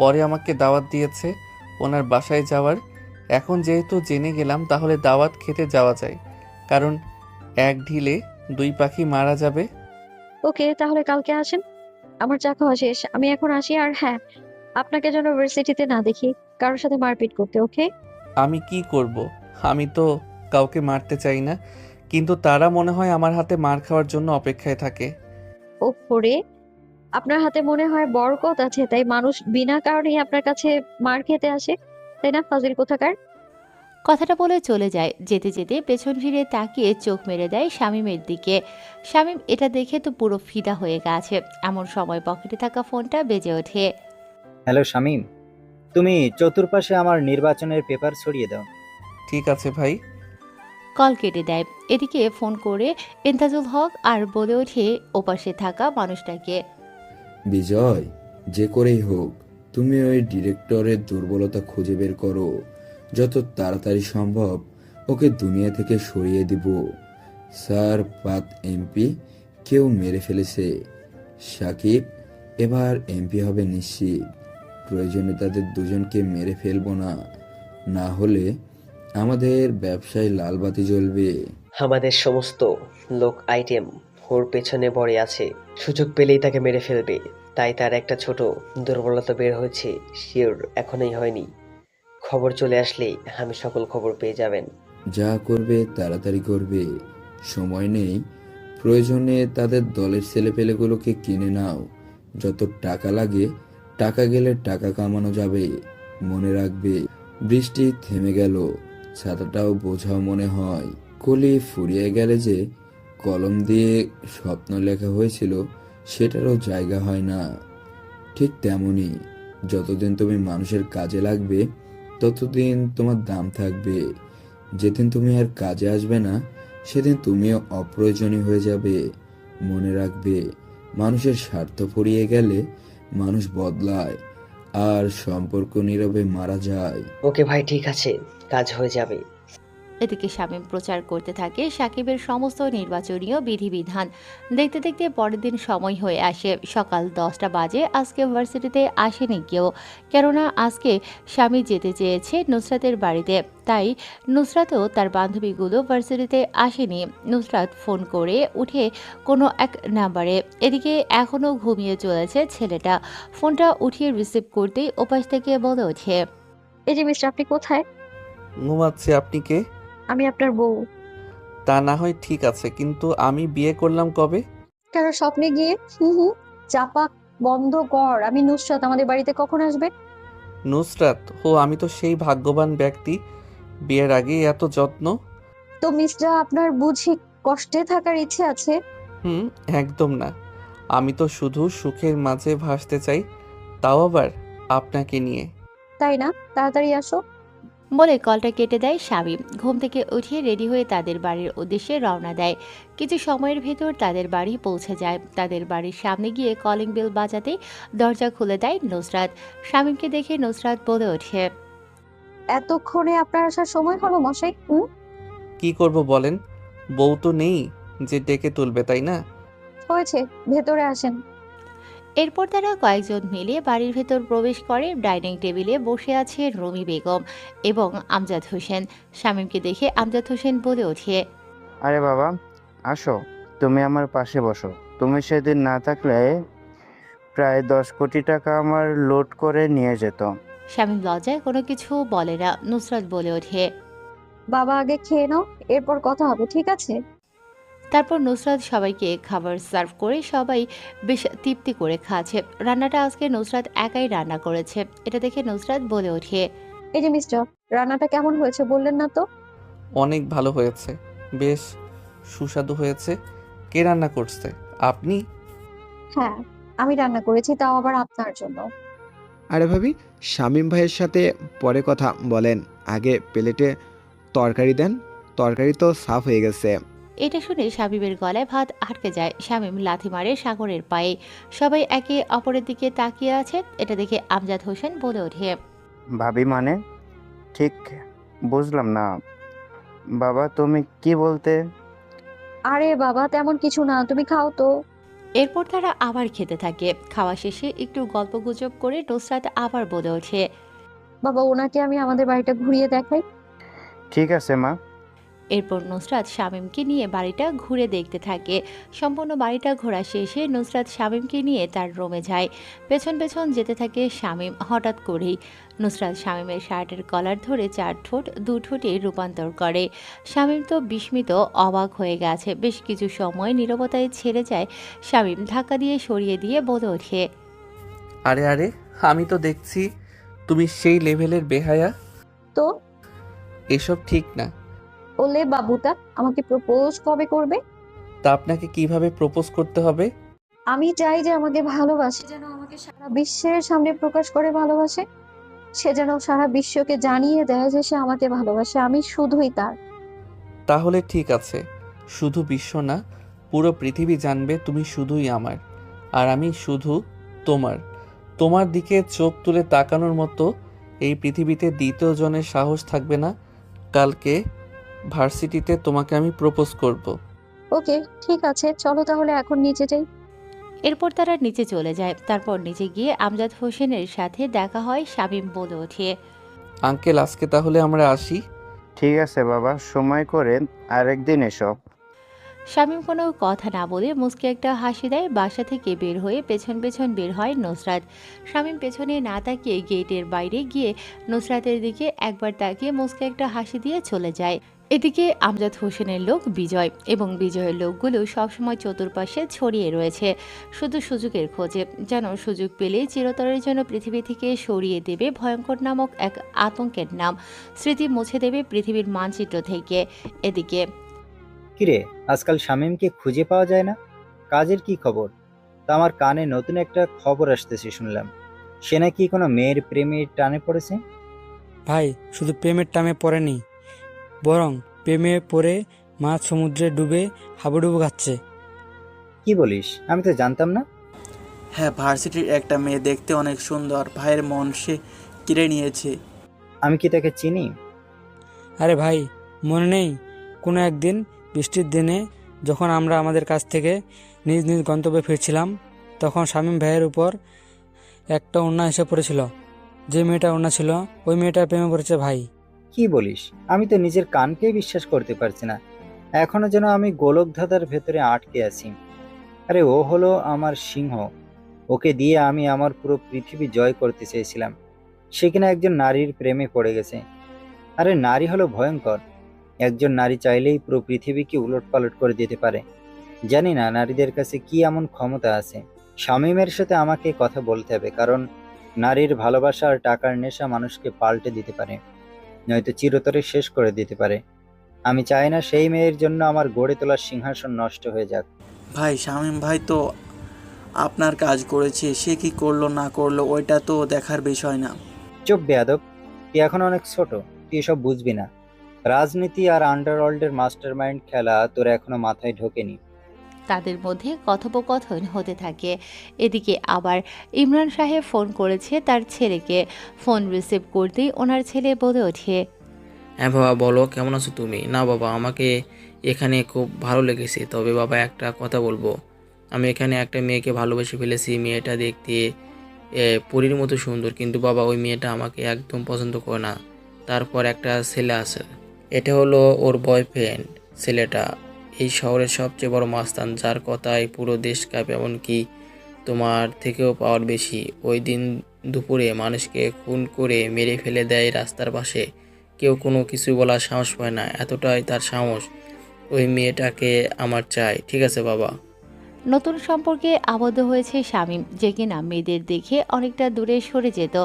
পরে আমাকে দাওয়াত দিয়েছে ওনার বাসায় যাওয়ার। এখন যেহেতু জেনে গেলাম, তাহলে দাওয়াত খেতে যাওয়া যায়, কারণ এক ঢিলে দুই পাখি মারা যাবে। ওকে, তাহলে কালকে আসেন। আমার চা খাওয়া শেষ, আমি এখন আসি। আর হ্যাঁ, আপনাকে যেন ইউনিভার্সিটিতে না দেখি কারোর সাথে মারপিট করতে, ওকে? আমি কি করব? আমি তো কাউকে মারতে চাই না, কিন্তু তারা মনে হয় আমার হাতে মার খাওয়ার জন্য অপেক্ষায় থাকে। ওপরে আপনার হাতে মনে হয় বরকত আছে, তাই মানুষ বিনা কারণেই আপনার কাছে মার খেতে আসে, তাই না ফাজিল কোথাকার? কথাটা বলে চলে যায়। যেতে যেতে পেছন ফিরে তাকিয়ে চোখ মেরে দেয় শামীমের দিকে। শামীম এটা দেখে তো পুরো ফিদা হয়ে গেছে। এমন সময় পকেটে থাকা ফোনটা বেজে ওঠে। হ্যালো শামীম, তুমি চতুর্পাশে আমার নির্বাচনের পেপার ছড়িয়ে দাও। ঠিক আছে ভাই। কল কেটে দেয়। এদিকে ফোন করে ইন্তাজুল হক আর বলে ওঠে ওপাশে থাকা মানুষটাকে। বিজয়, যে করেই হোক তুমি ওই ডিরেক্টরের দুর্বলতা খুঁজে বের করো। যত তাড়াতাড়ি সম্ভব ওকে দুনিয়া থেকে সরিয়ে দিব। স্যার, পাত এমপি কেউ মেরে ফেলেছে। সাকিব এবার এমপি হবে নিশ্চিত। প্রয়োজনে তাদের দুজনকে মেরে ফেলবো না, না হলে আমাদের ব্যবসায় লালবাতি জ্বলবে। আমাদের সমস্ত লোক আইটেম ওর পেছনে পড়ে আছে, সুযোগ পেলেই তাকে মেরে ফেলবে। তাই তার একটা ছোট দুর্বলতা বের হয়েছে, শিওর এখনই হয়নি। খবর চলে আসলেই আমি সকল খবর পেয়ে যাবেন। যা করবে তাড়াতাড়ি করবে, সময় নেই। প্রয়োজনে তাদের দলের ছেলেপেলেগুলোকে কিনে নাও। যত টাকা লাগে, টাকা গেলে টাকা কামানো যাবে। মনে রাখবে, বৃষ্টি থেমে গেল, ছাতাটাও বোঝাও মনে হয়। কলি ফুরিয়ে গেলে যে কলম দিয়ে স্বপ্ন লেখা হয়েছিল সেটারও জায়গা হয় না। ঠিক তেমনই, যতদিন তুমি মানুষের কাজে লাগবে ততদিন তোমার দাম থাকবে। যেদিন তুমি আর কাজে আসবে না সেদিন তুমিও অপ্রয়োজনীয় হয়ে যাবে। মনে রাখবে, মানুষের স্বার্থ ফুরিয়ে গেলে মানুষ বদলায়, আর সম্পর্ক নীরবে মারা যায়। ওকে ভাই, ঠিক আছে, কাজ হয়ে যাবে। এদিকে শামীম প্রচার করতে থাকে সাকিবের সমস্ত নির্বাচনীয় বিধিবিধান। দেখতে দেখতে পরের দিন সময় হয়ে আসে। সকাল 10টা বাজে। আজকে ভার্সিটিতে আসেনি কেউ, কেননা আজকে স্বামী যেতে চেয়েছে নুসরাতের বাড়িতে। তাই নুসরাতও তার বান্ধবীগুলো ভার্সিটিতে আসেনি। নুসরাত ফোন করে উঠে কোনো এক নাম্বারে। এদিকে এখনও ঘুমিয়ে চলেছে ছেলেটা। ফোনটা উঠিয়ে রিসিভ করতেই ওপাশ থেকে বলে ওঠে, এই যে মিস্টার, আপনি কোথায়? ঘুমাচ্ছে। আপনি কে? আমি আপনার বউ। তা না হয় ঠিক আছে, কিন্তু আমি বিয়ে করলাম কবে? কেন স্বপ্নে গিয়ে? চাপা বন্ধ কর। আমি নুসরাত, আমাদের বাড়িতে কখন আসবে? নুসরাত? ও, আমি তো সেই ভাগ্যবান ব্যক্তি, বিয়ের আগেই এত যত্ন। তো মিস্টার, আপনার বুঝি কষ্টে থাকার ইচ্ছে আছে? একদম না। আমি তো শুধু সুখের মাঝে ভাসতে চাই, তাও আবার আপনাকে নিয়ে। তাই না? তাড়াতাড়ি আসো। বলে কলটা কেটে দেয় শামীম। ঘুম থেকে উঠিয়ে রেডি হয়ে তাদের বাড়ির উদ্দেশ্যে রওনা দেয়। কিছু সময়ের ভেতর তাদের বাড়ি পৌঁছে যায়। তাদের বাড়ির সামনে গিয়ে কলিং বেল বাজাতেই দরজা খুলে দেয় নুসরাত। শামীমকে দেখে নুসরাত বলে ওঠে, এতক্ষণে আপনার আসার সময় হলো মশাই? কি করব বলেন, বউ তো নেই যে ডেকে তুলবে, তাই না? হয়েছে, ভেতরে আসেন। এরপর তারা কয়েকজন মিলে বাড়ির ভেতর প্রবেশ করে। ডাইনিং টেবিলে বসে আছে রুমি বেগম এবং আমজাদ হোসেন। শামীমকে দেখে আমজাদ হোসেন বলে ওঠে, আরে বাবা, আসো, তুমি আমার পাশে বসো। তুমি সেদিন না থাকলে প্রায় 10 কোটি টাকা আমার লোড করে নিয়ে যেত। শামীম লজ্জায় কোনো কিছু বলে না। নুসরাত বলে ওঠে, বাবা আগে খেয়ে নাও, এরপর কথা হবে, ঠিক আছে? তারপর নুসরাত সবাইকে খাবার সার্ভ করে সবাই বেশ তৃপ্তি করে খাচ্ছে। রান্নাটা আজকে নুসরাত একাই রান্না করেছে। এটা দেখে নুসরাত বলে ওঠে, এই যে মিস্টার, রান্নাটা কেমন হয়েছে বললেন না তো? অনেক ভালো হয়েছে, বেশ সুস্বাদু হয়েছে। কে রান্না করছে? আপনি? হ্যাঁ, আমি রান্না করেছি, তাও আবার আপনার জন্য। আরে ভাবি, শামীম ভাইয়ের সাথে পরে কথা বলেন, আগে প্লেটে তরকারি দেন। তরকারি তো সাফ হয়ে গেছে। এটা শুনে শামীমের গলায় ভাত আটকে যায়। শামীম লাথি মারে সাগরের পায়ে। সবাই একে অপরের দিকে তাকিয়ে আছে। এটা দেখে আমজাদ হোসেন বলে ওঠে, ভাবি মানে? ঠিক বুঝলাম না বাবা, তুমি কি বলতে? আরে বাবা, তেমন কিছু না, তুমি খাও তো। এরপর তারা আবার খেতে থাকে। খাওয়া শেষে একটু গল্পগুজব করে নুসরাত আবার বলে ওঠে, বাবা, ওনাকে আমি আমাদের বাড়িটা ঘুরিয়ে দেখাই। ঠিক আছে মা। এরপর নুসরাত শামীমকে নিয়ে বাড়িটা ঘুরে দেখতে থাকে। সম্পূর্ণ বাড়িটা ঘোরা শেষে নুসরাত শামীমকে নিয়ে তার রুমে যায়। পেছন পেছন যেতে থাকে শামীম। হঠাৎ করেই নুসরাত শামীমের শার্টের কলার ধরে 4 ঠোঁট 2 ঠোঁটে রূপান্তর করে। শামীম তো বিস্মিত, অবাক হয়ে গেছে। বেশ কিছু সময় নীরবতায় ছেড়ে যায়। শামীম ধাক্কা দিয়ে সরিয়ে দিয়ে বলে ওঠে, আরে আরে, আমি তো দেখছি তুমি সেই লেভেলের বেহায়া। তো এসব ঠিক না। ওলে বাবুটা, আমাকে প্রপোজ কবে করবে? তা আপনাকে কিভাবে প্রপোজ করতে হবে? আমি চাই যে আমাকে ভালোবাসে, যেন আমাকে সারা বিশ্বের সামনে প্রকাশ করে ভালোবাসে। সে যেন সারা বিশ্বকে জানিয়ে দেয় যে সে আমাকে ভালোবাসে, আমি শুধুই তার। তাহলে ঠিক আছে, শুধু বিশ্ব না, পুরো পৃথিবী জানবে তুমি শুধুই আমার, আর আমি শুধু তোমার। তোমার দিকে চোখ তুলে তাকানোর মতো এই পৃথিবীতে দ্বিতীয় জনের সাহস থাকবে না। কালকে ভার্সিটিতে তোমাকে আমি প্রপোজ করব। ওকে, ঠিক আছে, চলো তাহলে এখন নিচে যাই। এরপর তারা নিচে চলে যায়। তারপর নিচে গিয়ে আমজাদ হোসেনের সাথে দেখা হয়। শামীম বলে ওঠে, আঙ্কেল, আজকে তাহলে আমরা আসি। ঠিক আছে বাবা, সময় করে আরেকদিন এসো। শামীম কোনো কথা না বলে মুচকি একটা হাসি দেয়। বাসা থেকে বের হয়ে পেছন পেছন বের হয় নুসরাত। শামীম পেছনে না তাকিয়ে গেটের বাইরে গিয়ে নুসরাতের দিকে একবার তাকিয়ে মুচকি একটা হাসি দিয়ে চলে যায়। এদিকে আমজাদ হোসেনের লোক বিজয় এবং বিজয়ের লোকগুলো সবসময় চতুর্পাশে ছড়িয়ে রয়েছে, শুধু সুযোগের খোঁজে। যেন সুযোগ পেলেই চিরতরের জন্য পৃথিবী থেকে সরিয়ে দেবে ভয়ঙ্কর নামক এক আতঙ্কের নাম, স্মৃতি মুছে দেবে পৃথিবীর মানচিত্র থেকে। এদিকে কিরে, আজকাল শামীমকে খুঁজে পাওয়া যায় না? কাজের কি খবর? তা আমার কানে নতুন একটা খবর আসতেছে শুনলাম। সে নাকি কোনো মেয়ের প্রেমে টানে পড়েছে। ভাই, শুধু প্রেমের টামে পড়েনি, বরং প্রেমে পড়ে মাছ সমুদ্রে ডুবে হাবুডুবু খাচ্ছে। কি বলিস? আমি তো জানতাম না। হ্যাঁ, ভার্সিটির একটা মেয়ে দেখতে অনেক সুন্দর, ভাইয়ের মন সে কেড়ে নিয়েছে। আমি কি তাকে চিনি? আরে ভাই, মনে নেই কোনো একদিন বৃষ্টির দিনে যখন আমরা আমাদের কাছ থেকে নিজ নিজ গন্তব্যে ফিরছিলাম, তখন শামীম ভাইয়ের উপর একটা ওড়না এসে পড়েছিল। যে মেয়েটা ওড়না ছিল, ওই মেয়েটা প্রেমে পড়েছে ভাই। কি বলিস? আমি তো নিজের কানকেই বিশ্বাস করতে পারছি না। এখনো যেন আমি গোলকধাঁধার ভেতরে আটকে আছি। আরে ও হলো আমার সিংহ। ওকে দিয়ে আমি আমার পুরো পৃথিবী জয় করতে চেয়েছিলাম। সে কিনা একজন নারীর প্রেমে পড়ে গেছে। আরে নারী হলো ভয়ঙ্কর। একজন নারী চাইলেই পুরো পৃথিবীকে উলটপালট করে দিতে পারে। জানি না নারীদের কাছে কি এমন ক্ষমতা আছে। শামীমের সাথে আমাকে কথা বলতে হবে, কারণ নারীর ভালোবাসা আর টাকার নেশা মানুষকে পাল্টে দিতে পারে, নয়তো চিরতরে শেষ করে দিতে পারে। আমি চাই না সেই মেয়ের জন্য আমার গড়ে তোলার সিংহাসন নষ্ট হয়ে যাক। ভাই, শামীম ভাই তো আপনার কাজ করেছে, সে কি করলো না করলো ওইটা তো দেখার বিষয় না। চুপ বেয়াদব, তুই এখন অনেক ছোট, তুই এসব বুঝবি না। রাজনীতি আর আন্ডারওয়ার্ল্ডের মাস্টারমাইন্ড খেলা তোর এখনো মাথায় ঢোকেনি। তাদের মধ্যে কথোপকথন হতে থাকে। এদিকে আবার ইমরান সাহেব ফোন করেছে তার ছেলেকে। ফোন রিসিভ করতেই ওনার ছেলে বলে ওঠে, হ্যাঁ বাবা, বলো কেমন আছো তুমি? না বাবা, আমাকে এখানে খুব ভালো লেগেছে। তবে বাবা, একটা কথা বলবো, আমি এখানে একটা মেয়েকে ভালোবেসে ফেলেছি। মেয়েটা দেখতে পরীর মতো সুন্দর, কিন্তু বাবা ওই মেয়েটা আমাকে একদম পছন্দ করে না। তারপর একটা ছেলে আছে, এটা হলো ওর বয়ফ্রেন্ড। ছেলেটা এই শহরের সবচেয়ে বড় মাস্তান, যার কথায় পুরো দেশ কাঁপে, এমনকি তোমার থেকেও পাওয়ার বেশি। ওই দিন দুপুরে মানুষকে খুন করে মেরে ফেলে দেয় রাস্তার পাশে। কেউ কোনো কিছু বলার সাহস পায় না, এতটাই তার সাহস। ওই মেয়েটাকে আমার চাই, ঠিক আছে বাবা? নতুন সম্পর্কে আবদ্ধ হয়েছে শামীম, যে কিনা মেয়েদের দেখে অনেকটা দূরে সরে যেত।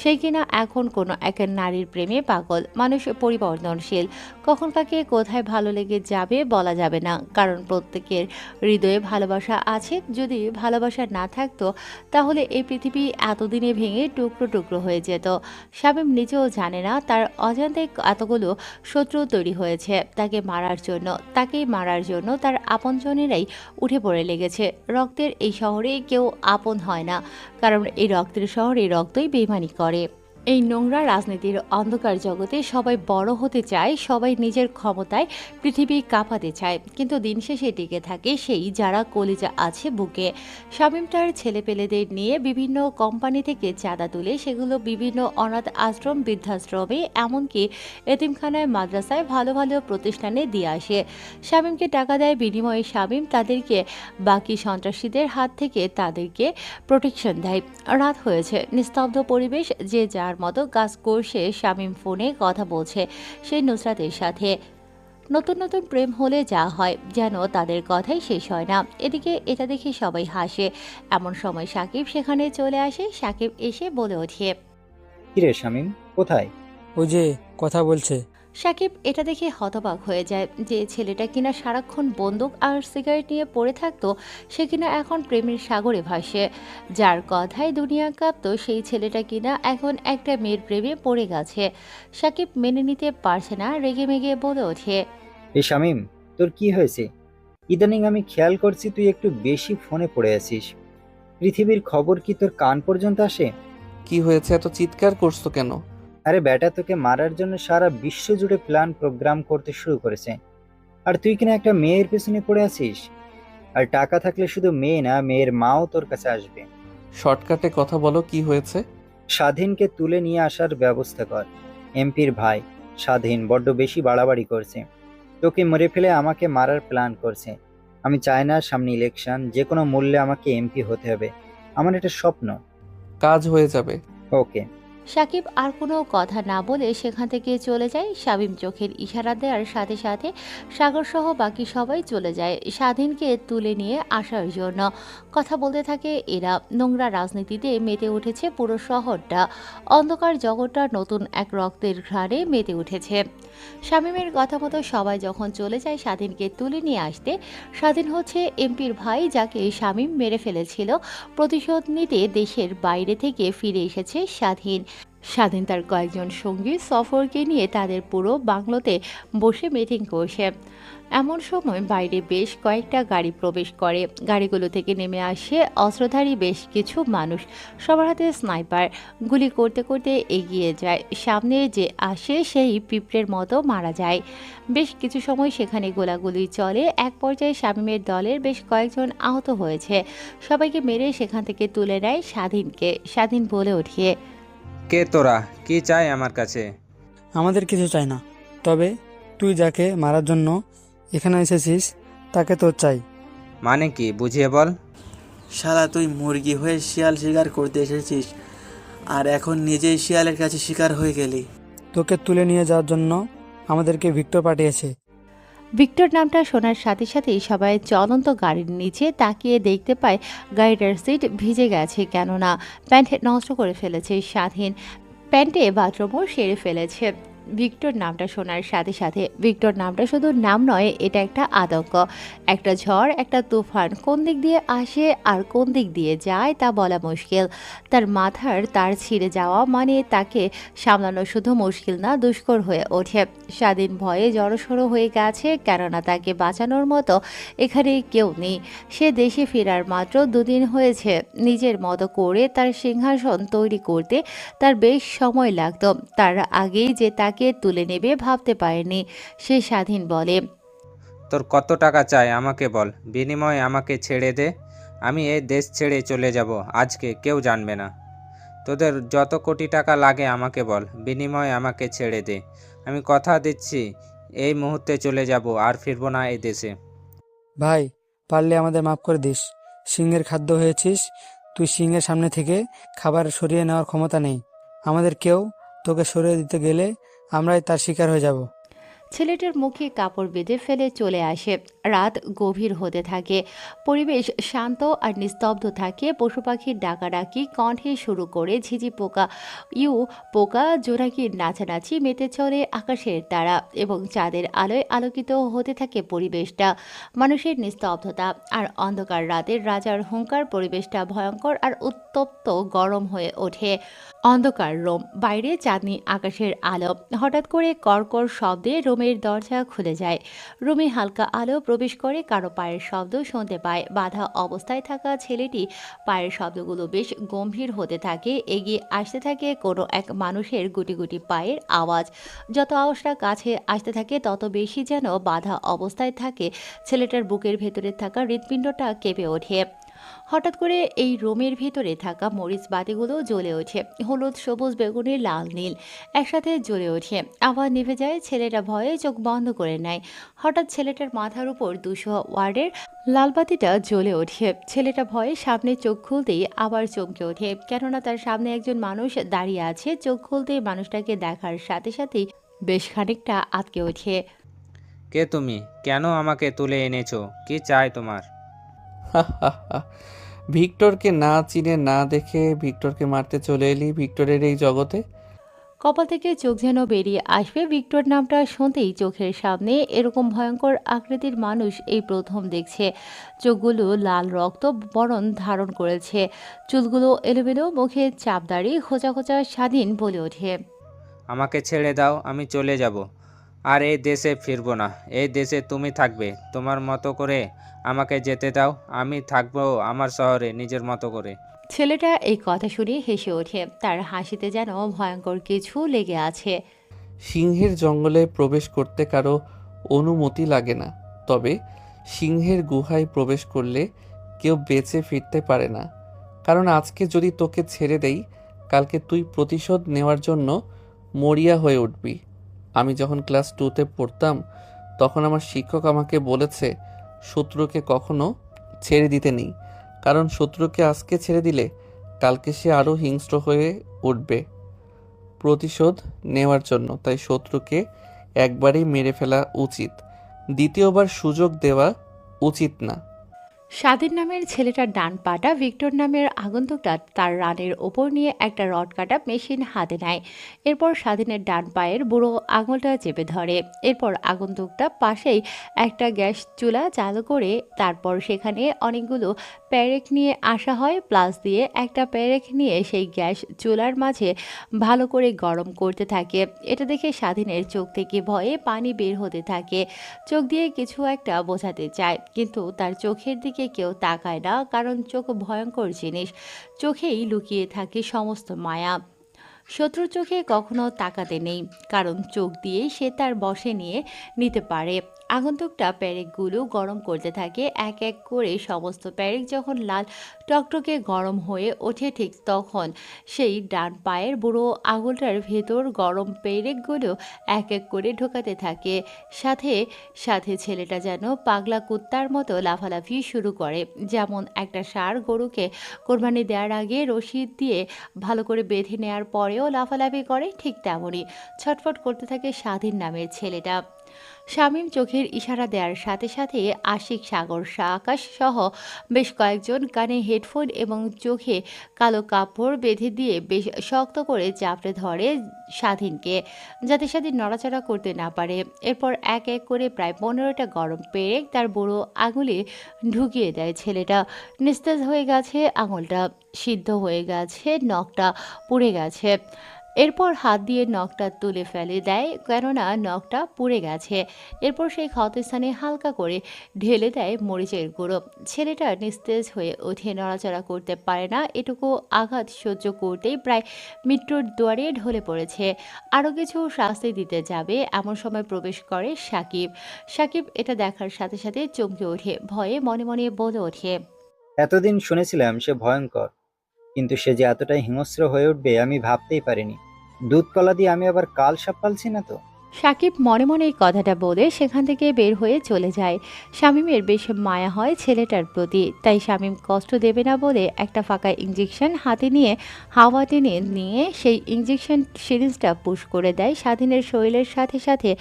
সে কিনা এখন কোনো এক নারীর প্রেমে পাগল। মানুষ পরিবর্তনশীল, কখন কাকে কোথায় ভালো লেগে যাবে বলা যাবে না, কারণ প্রত্যেকের হৃদয়ে ভালোবাসা আছে। যদি ভালোবাসা না থাকতো তাহলে এই পৃথিবী এতদিনে ভেঙে টুকরো টুকরো হয়ে যেত। শামীম নিজেও জানে না তার অজান্তে এতগুলো শত্রু তৈরি হয়েছে তাকে মারার জন্য। তাকেই মারার জন্য তার আপনজনেরাই উঠে পড়ে লেগেছে। রক্তের এই শহরে কেউ আপন হয় না, কারণ এই রক্তের শহরে রক্তই বেইমানি করে। এই নোংরা রাজনীতির অন্ধকার জগতে সবাই বড় হতে চায়, সবাই নিজের ক্ষমতায় পৃথিবী কাঁপাতে চায়, কিন্তু দিন শেষে টিকে থাকে সেই যারা কলিজা আছে বুকে। শামীম তার ছেলেপেলেদের নিয়ে বিভিন্ন কোম্পানি থেকে চাঁদা তুলে সেগুলো বিভিন্ন অনাথ আশ্রম, বৃদ্ধাশ্রমে, এমনকি এতিমখানায়, মাদ্রাসায়, ভালো ভালো প্রতিষ্ঠানে দিয়ে আসে। শামীমকে টাকা দেয়, বিনিময়ে শামীম তাদেরকে বাকি সন্ত্রাসীদের হাত থেকে তাদেরকে প্রোটেকশন দেয়। রাত হয়েছে, নিস্তব্ধ পরিবেশ, যে যার মতো কাজ করছে। শামীম ফোনে কথা বলছে সেই নুসরাতের সাথে। নতুন নতুন প্রেম হলে যা হয় যেন তাদের কথাই শেষ হয় না। এদিকে এটা দেখে সবাই হাসে। এমন সময় সাকিব সেখানে চলে আসে। সাকিব এসে বলে ওঠে, কিরে শামীম, কোথায়? ওই যে কথা বলছে। সাকিব এটা দেখে হতবাক হয়ে যায় যে ছেলেটা কিনা সারাক্ষণ বন্দুক আর সিগারেট নিয়ে পড়ে থাকতো, সে কিনা এখন প্রেমের সাগরে ভাসে। যার কথায় দুনিয়া কাঁপতো সেই ছেলেটা কিনা এখন একটা মেয়ের প্রেমে পড়ে গেছে। সাকিব মেনে নিতে পারছে না, রেগে মেগে বলে ওঠে, এ শামীম, তোর কি হয়েছে? ইদানিং আমি খেয়াল করছি তুই একটু বেশি ফোনে পড়ে আছিস। পৃথিবীর খবর কি তোর কান পর্যন্ত আসে? কি হয়েছে, এত চিৎকার করছো কেন? আরে বেটা, তোকে মারার জন্য সারা বিশ্ব জুড়ে প্ল্যান প্রোগ্রাম করতে শুরু করেছে, আর তুই কিনা একটা মেয়ের পেছনে পড়ে আছিস। আর টাকা থাকলে শুধু মেয়ে না, মেয়ের মাও তোর কাছে আসবে। শর্টকাটে কথা বলো, কি হয়েছে? স্বাধীনকে তুলে নিয়ে আসার ব্যবস্থা কর। এমপির ভাই স্বাধীন বড্ড বেশি বাড়াবাড়ি করছে, তোকে মরে ফেলে আমাকে মারার প্ল্যান করছে। আমি চাই না সামনে ইলেকশন, যে কোনো মূল্যে আমাকে এমপি হতে হবে। আমার এটা স্বপ্ন। কাজ হয়ে যাবে। ওকে। সাকিব আর কোনো কথা না বলে সেখান থেকে চলে যায়। শামীম চোখের ইশারা দেওয়ার সাথে সাথে সাগরসহ বাকি সবাই চলে যায় স্বাধীনকে তুলে নিয়ে আসার জন্য। কথা বলতে থাকে এরা। নোংরা রাজনীতিতে মেতে উঠেছে পুরো শহরটা। অন্ধকার জগৎটা নতুন এক রক্তের ঘ্রাণে মেতে উঠেছে। শামীমের কথা মতো সবাই যখন চলে যায় স্বাধীনকে তুলে নিয়ে আসতে, স্বাধীন হচ্ছে এমপির ভাই যাকে শামীম মেরে ফেলেছিল। প্রতিশোধ নিতে দেশের বাইরে থেকে ফিরে এসেছে স্বাধীন। স্বাধীন তার কয়েকজন সঙ্গী সফরকে নিয়ে তাদের পুরো বাংলোতে বসে মিটিং করছে। এমন সময় বাইরে বেশ কয়েকটা গাড়ি প্রবেশ করে। গাড়িগুলো থেকে নেমে আসে অস্ত্রধারী বেশ কিছু মানুষ, সবার হাতে স্নাইপার। গুলি করতে করতে এগিয়ে যায়। সামনে যে আসে সেই পিঁপড়ের মতো মারা যায়। বেশ কিছু সময় সেখানে গোলাগুলি চলে। এক পর্যায়ে শামীমের দলের বেশ কয়েকজন আহত হয়েছে। সবাইকে মেরে সেখান থেকে তুলে নেয় স্বাধীনকে। স্বাধীন বলে ওঠে, কে তোরা, কি চাই আমার কাছে? আমাদের কিছু চাই না, তবে তুই যাকে মারার জন্য এখানে এসেছিস তাকে তোর চাই। মানে কি, বুঝিয়ে বল। শালা, তুই মুরগি হয়ে শিয়াল শিকার করতে এসেছিস, আর এখন নিজেই শিয়ালের কাছে শিকার হয়ে গেলি। তোকে তুলে নিয়ে যাওয়ার জন্য আমাদেরকে ভিক্টর পাঠিয়েছে। ভিক্টর নামটা শোনার সাথে সাথেই সবাই চলন্ত গাড়ির নিচে তাকিয়ে দেখতে পায় গাড়িটার সিট ভিজে গেছে, কেননা প্যান্ট নষ্ট করে ফেলেছে স্বাধীন। প্যান্টে বাথরুমও সেরে ফেলেছে। ভিক্টর নামটা শোনার সাথে সাথে, ভিক্টর নামটা শুধু নাম নয়, এটা একটা আতঙ্ক, একটা ঝড়, একটা তুফান। কোন দিক দিয়ে আসে আর কোন দিক দিয়ে যায় তা বলা মুশকিল। তার মাথার তার ছিঁড়ে যাওয়া মানে তাকে সামলানো শুধু মুশকিল না, দুষ্কর হয়ে ওঠে। স্বাধীন ভয়ে জড়সড়ো হয়ে গেছে, কেননা তাকে বাঁচানোর মতো এখানে কেউ নেই। সে দেশে ফেরার মাত্র 2 দিন হয়েছে। নিজের মতো করে তার সিংহাসন তৈরি করতে তার বেশ সময় লাগতো। তার আগেই যে তাকে তুলে নেবে ভাবতে পারেনি সে। স্বাধীন বলে, তোর কত টাকা চাই আমাকে বল, বিনিময়ে আমাকে ছেড়ে দে। আমি এই দেশ ছেড়ে চলে যাব আজকে, কেউ জানবে না। তোদের যত কোটি টাকা লাগে আমাকে বল, বিনিময়ে আমাকে ছেড়ে দে। আমি কথা দিচ্ছি এই মুহূর্তে চলে যাব, আর ফিরবো না এই দেশে। ভাই, পারলে আমাদের মাফ করে দিস। সিংহের খাদ্য হয়েছিস তুই, সিংহের সামনে থেকে খাবার সরিয়ে নেওয়ার ক্ষমতা নেই। আমাদের কেউ তোকে সরিয়ে দিতে গেলে আমরাই তার শিকার হয়ে যাব। ছেলেটার মুখে কাপড় বেঁধে ফেলে চলে আসে। রাত গভীর হতে থাকে। পরিবেশ শান্ত আর নিস্তব্ধ থাকে। পশু পাখির ডাকাডাকি কণ্ঠে শুরু করে ঝিঝি পোকা, পোকা জোনাকির নাচানাচি, মেতে চলে আকাশের তারা এবং চাঁদের আলোয় আলোকিত হতে থাকে পরিবেশটা। মানুষের নিস্তব্ধতা আর অন্ধকার রাতের রাজার হুঙ্কার পরিবেশটা ভয়ঙ্কর আর উত্তপ্ত গরম হয়ে ওঠে। অন্ধকার রুম, বাইরে চাঁদনি আকাশের আলো। হঠাৎ করে কড়কড় শব্দে রুমের দরজা খুলে যায়। রুমে হালকা আলো প্রবেশ করে, কারো পায়ের শব্দ শুনতে পায়। বাধা অবস্থায় থাকা ছেলেটি পায়ের শব্দগুলো বেশ গম্ভীর হতে থাকে। এগিয়ে আসতে থাকে কোনো এক মানুষের গুটি গুটি পায়ের আওয়াজ। যত আওয়াজটা কাছে আসতে থাকে তত বেশি যেন বাধা অবস্থায় থাকে ছেলেটার বুকের ভেতরে থাকা হৃৎপিণ্ডটা কেঁপে ওঠে। হঠাৎ করে এই রুমের ভেতরে থাকা মরিচ বাতিগুলো জ্বলে ওঠে। হলুদ, সবুজ, বেগুনি, লাল, নীল একসাথে জ্বলে ওঠে, আবার নিভে যায়। ছেলেটা ভয়ে চোখ বন্ধ করে নেয়। হঠাৎ ছেলেটার মাথার উপর 200 ওয়ার্ডের লাল বাতিটা জ্বলে ওঠে। ছেলেটা ভয়ে সামনে চোখ খুলতেই আবার চমকে ওঠে, কেননা তার সামনে একজন মানুষ দাঁড়িয়ে আছে। চোখ খুলতেই মানুষটাকে দেখার সাথে সাথেই বেশ খানিকটা আটকে ওঠে। কে তুমি? কেন আমাকে তুলে এনেছো? কি চাই তোমার? ভিক্টরকে না চিনে না দেখে ভিক্টরকে মারতে চলে এলি ভিক্টরের এই জগতে? কপাল থেকে চোখ যেন বেরিয়ে আসবে। ভিক্টর নামটা শুনতেই চোখের সামনে এরকম ভয়ঙ্কর আকৃতির মানুষ এই প্রথম দেখছে। চোখগুলো লাল রক্ত বরণ ধারণ করেছে, চুলগুলো এলোমেলো, মুখে চাপদাড়ি, খোঁচা খোঁচা। স্বাধীন বলে ওঠে, আমাকে ছেড়ে দাও, আমি চলে যাব। আর এই দেশে ফিরবো না। এই দেশে তুমি থাকবে তোমার মতো করে, আমাকে যেতে দাও। আমি থাকবো আমার শহরে নিজের মতো করে। ছেলেটা এই কথা শুনে হেসে ওঠে। তার হাসিতে যেন ভয়ঙ্কর কিছু লেগে আছে। সিংহের জঙ্গলে প্রবেশ করতে কারো অনুমতি লাগে না, তবে সিংহের গুহায় প্রবেশ করলে কেউ বেঁচে ফিরতে পারে না। কারণ আজকে যদি তোকে ছেড়ে দেই, কালকে তুই প্রতিশোধ নেওয়ার জন্য মরিয়া হয়ে উঠবি। আমি যখন ক্লাস 2তে পড়তাম তখন আমার শিক্ষক আমাকে বলেছে শত্রুকে কখনো ছেড়ে দিতে নেই, কারণ শত্রুকে আজকে ছেড়ে দিলে কালকে সে আরও হিংস্র হয়ে উঠবে প্রতিশোধ নেওয়ার জন্য। তাই শত্রুকে একবারেই মেরে ফেলা উচিত, দ্বিতীয়বার সুযোগ দেওয়া উচিত না। স্বাধীন নামের ছেলেটার ডান পাটা ভিক্টর নামের আগন্তুকটা তার রানের ওপর নিয়ে একটা রড কাটা মেশিন হাতে নেয়। এরপর স্বাধীনের ডান পায়ের বুড়ো আঙুলটা চেপে ধরে। এরপর আগন্তুকটা পাশেই একটা গ্যাস চুলা চালু করে তারপর সেখানে অনেকগুলো প্যারেক নিয়ে আসা হয়। প্লাস দিয়ে একটা প্যারেক নিয়ে সেই গ্যাস চুলার মাঝে ভালো করে গরম করতে থাকে। এটা দেখে স্বাধীনের চোখ থেকে ভয়ে পানি বের হতে থাকে। চোখ দিয়ে কিছু একটা বোঝাতে চায়, কিন্তু তার চোখের দিকে কেউ তাকায় না, কারণ চোখ ভয়ঙ্কর জিনিস। চোখেই লুকিয়ে থাকে সমস্ত মায়া। শত্রুর চোখে কখনো তাকাতে নেই, কারণ চোখ দিয়ে সে তার বশে নিয়ে নিতে পারে। আগন্তুকটা প্যারেকগুলো গরম করতে থাকে এক এক করে। সমস্ত প্যারেক যখন লাল টকটকে গরম হয়ে ওঠে, ঠিক তখন সেই ডান পায়ের বুড়ো আঙুলটার ভেতর গরম প্যারেকগুলো এক এক করে ঢোকাতে থাকে। সাথে সাথে ছেলেটা যেন পাগলা কুত্তার মতো লাফালাফি শুরু করে। যেমন একটা ষাঁড় গরুকে কোরবানি দেওয়ার আগে রশি দিয়ে ভালো করে বেঁধে নেওয়ার পরেও লাফালাফি করে, ঠিক তেমনই ছটফট করতে থাকে স্বাধীন নামের ছেলেটা। শামীম চোখের ইশারা দেওয়ার সাথে সাথে আশিক, সাগর, শাহ আকাশ সহ বেশ কয়েকজন কানে হেডফোন এবং চোখে কালো কাপড় বেঁধে দিয়ে বেশ শক্ত করে চাপড়ে ধরে স্বাধীনকে, যাতে স্বাধীন নড়াচড়া করতে না পারে। এরপর এক এক করে প্রায় 15টা গরম পেরেক তার বুড়ো আঙুলে ঢুকিয়ে দেয় ছেলেটা। নিস্তেজ হয়ে গেছে আঙুলটা, সিদ্ধ হয়ে গেছে নখটা, পুড়ে গেছে। এরপর হাত দিয়ে নখটা তুলে ফেলে দেয়, কেননা নখটা পুড়ে গেছে। এরপর সেই ক্ষতস্থানে হালকা করে ঢেলে দেয় মরিচের গুঁড়ো। ছেলেটা নিস্তেজ হয়ে ওঠে, নড়াচড়া করতে পারে না। এটুকু আঘাত সহ্য করতেই প্রায় মৃত্যুর দুয়ারে ঢলে পড়েছে। আরও কিছু শাস্তি দিতে যাবে, এমন সময় প্রবেশ করে সাকিব। সাকিব এটা দেখার সাথে সাথে চমকে ওঠে, ভয়ে মনে মনে বলে ওঠে, এতদিন শুনেছিলাম সে ভয়ঙ্কর, কিন্তু সে যে এতটাই হিংস্র হয়ে উঠবে আমি ভাবতেই পারিনি। দুধ কলা দিয়ে আমি আবার কাল সাপ পালছি না তো। সাকিব মনে মনে এই কথাটা বলে সেখান থেকে বের হয়ে চলে যায়। শামীমের বেশ মায়া হয় ছেলেটার প্রতি, তাই শামীম কষ্ট দেবে না বলে একটা ফাঁকা ইঞ্জেকশন হাতে নিয়ে হাওয়া টেনে নিয়ে সেই ইঞ্জেকশন সিরিঞ্জটা পুশ করে দেয় স্বাধীনের শরীরের সাথে সাথে।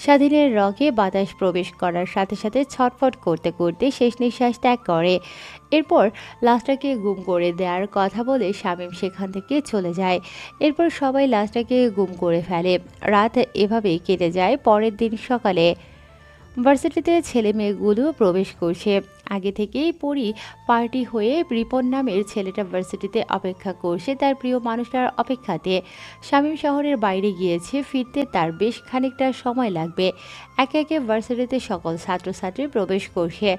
স্বাধীনের রগে বাতাস প্রবেশ করার সাথে সাথে ছটফট করতে করতে শেষ নিঃশ্বাস ত্যাগ করে। এরপর লাশটাকে গুম করে দেওয়ার কথা বলে শামীম সেখান থেকে চলে যায়। এরপর সবাই লাশটাকে গুম করে ফেলে। রাত এভাবেই কেটে যায়। পরের দিন সকালে ভার্সিটিতে ছেলে মেয়েগুলো প্রবেশ করছে। আগে থেকেই পরি পার্টি হয়ে রিপন নামের ছেলেটা ভার্সিটিতে অপেক্ষা করছে তার প্রিয় মানুষটার অপেক্ষাতে। শামীম শহরের বাইরে গিয়েছে, ফিরতে তার বেশ খানিকটা সময় লাগবে। একে একে ভার্সিটিতে সকল ছাত্রছাত্রী প্রবেশ করছে।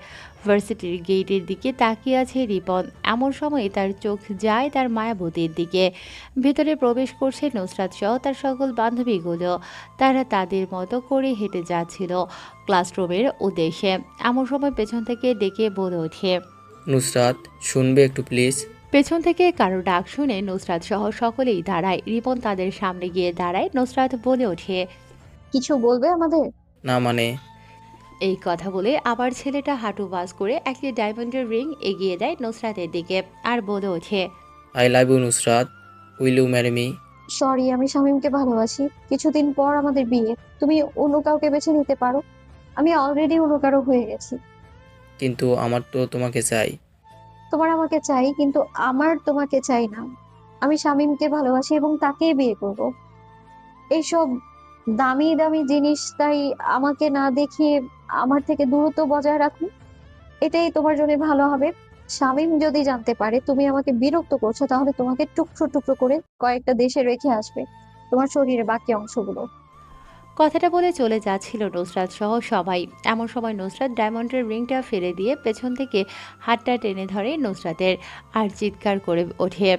ভার্সিটির গেটের দিকে তাকিয়ে আছে রিপন। এমন সময় তার চোখ যায় তার মায়াবতীর দিকে। ভেতরে প্রবেশ করছে নুসরাত সহ তার সকল বান্ধবীগুলো। তারা তাদের মতো করে হেঁটে যাচ্ছিল ক্লাসরুমের উদ্দেশ্যে। এমন সময় পেছন থেকে ডেকে বলে ওঠে, নুসরাত, শুনবে একটু প্লিজ? পেছন থেকে কারো ডাক শুনে নুসরাত সহ সকলেই দাঁড়ায়। রিপন তাদের সামনে গিয়ে দাঁড়ায়। নুসরাত বলে ওঠে, কিছু বলবে আমাদের? না মানে? এই কথা বলে আবার ছেলেটা হাঁটু বাস করে একটি ডায়মন্ডের রিং এগিয়ে দেয় নুসরাতের দিকে আর বলে ওঠে, I love you Nusrat, will you marry me? Sorry, আমি শামীমকে ভালোবাসি। কিছুদিন পর আমাদের বিয়ে, তুমি অন্য কাউকে বেছে নিতে পারো। আমি অলরেডি অন্য কারো হয়ে গেছি। কিন্তু আমার তো তোমাকে চাই। তোমার আমাকে চাই, কিন্তু আমার তোমাকে চাই না। আমি শামীমকে ভালোবাসি এবং তাকেই বিয়ে করব। এইসব দামি দামি জিনিস তাই আমাকে না দেখিয়ে আমার থেকে দূরত্ব বজায় রাখুন, এটাই তোমার জন্য ভালো হবে। শামীম যদি জানতে পারে তুমি আমাকে বিরক্ত করছো, তাহলে তোমাকে টুকরো টুকরো করে কয়েকটা দেশে রেখে আসবে, তোমার শরীরের বাকি অংশগুলো। কথাটা বলে চলে যাচ্ছিল নুসরাত সহ সবাই। এমন সময় নুসরাত ডায়মন্ডের রিংটা ফেলে দিয়ে পেছন থেকে হাতটা টেনে ধরে নুসরাতের আর চিৎকার করে ওঠে,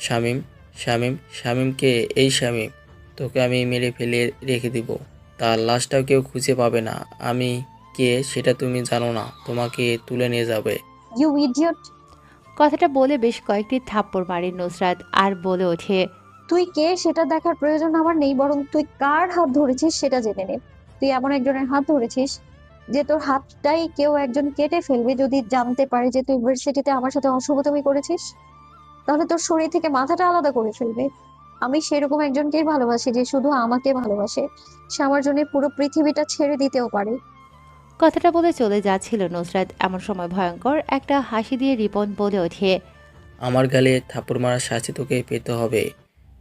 শামীম, শামীম, শামীমকে, এই শামীম, তোকে আমি মেরে ফেলে রেখে দিব। তার লাশটাও কেউ খুঁজে পাবে না। আমি কে সেটা তুমি জানো না, তোমাকে তুলে নিয়ে যাবে। You idiot! কথাটা বলে বেশ কয়েকটি থাপ্পড় মারে নুসরাত আর বলে ওঠে, তুই কে সেটা দেখার প্রয়োজন আমার নেই, বরং তুই কার হাত ধরেছিস সেটা জেনে নে। তুই এমন একজনের হাত ধরেছিস যে তোর হাতটাই কেউ একজন কেটে ফেলবে যদি জানতে পারে যে তুই ইউনিভার্সিটিতে আমার সাথে অশুভতামি করেছিস। তাহলে তোর শরীর থেকে মাথাটা আলাদা করে ফেলবে। আমি সেরকম একজনকেই ভালোবাসি যে শুধু আমাকে ভালোবাসে, সে আমার জন্য পুরো পৃথিবীটা ছেড়ে দিতেও পারে। কথাটা বলে চলে যাচ্ছিল নুসরাত। এমন সময় ভয়ঙ্কর একটা হাসি দিয়ে রিপন বলে ওঠে, আমার গালে থাপ্পড় মারার শাস্তি তোকে পেতে হবে।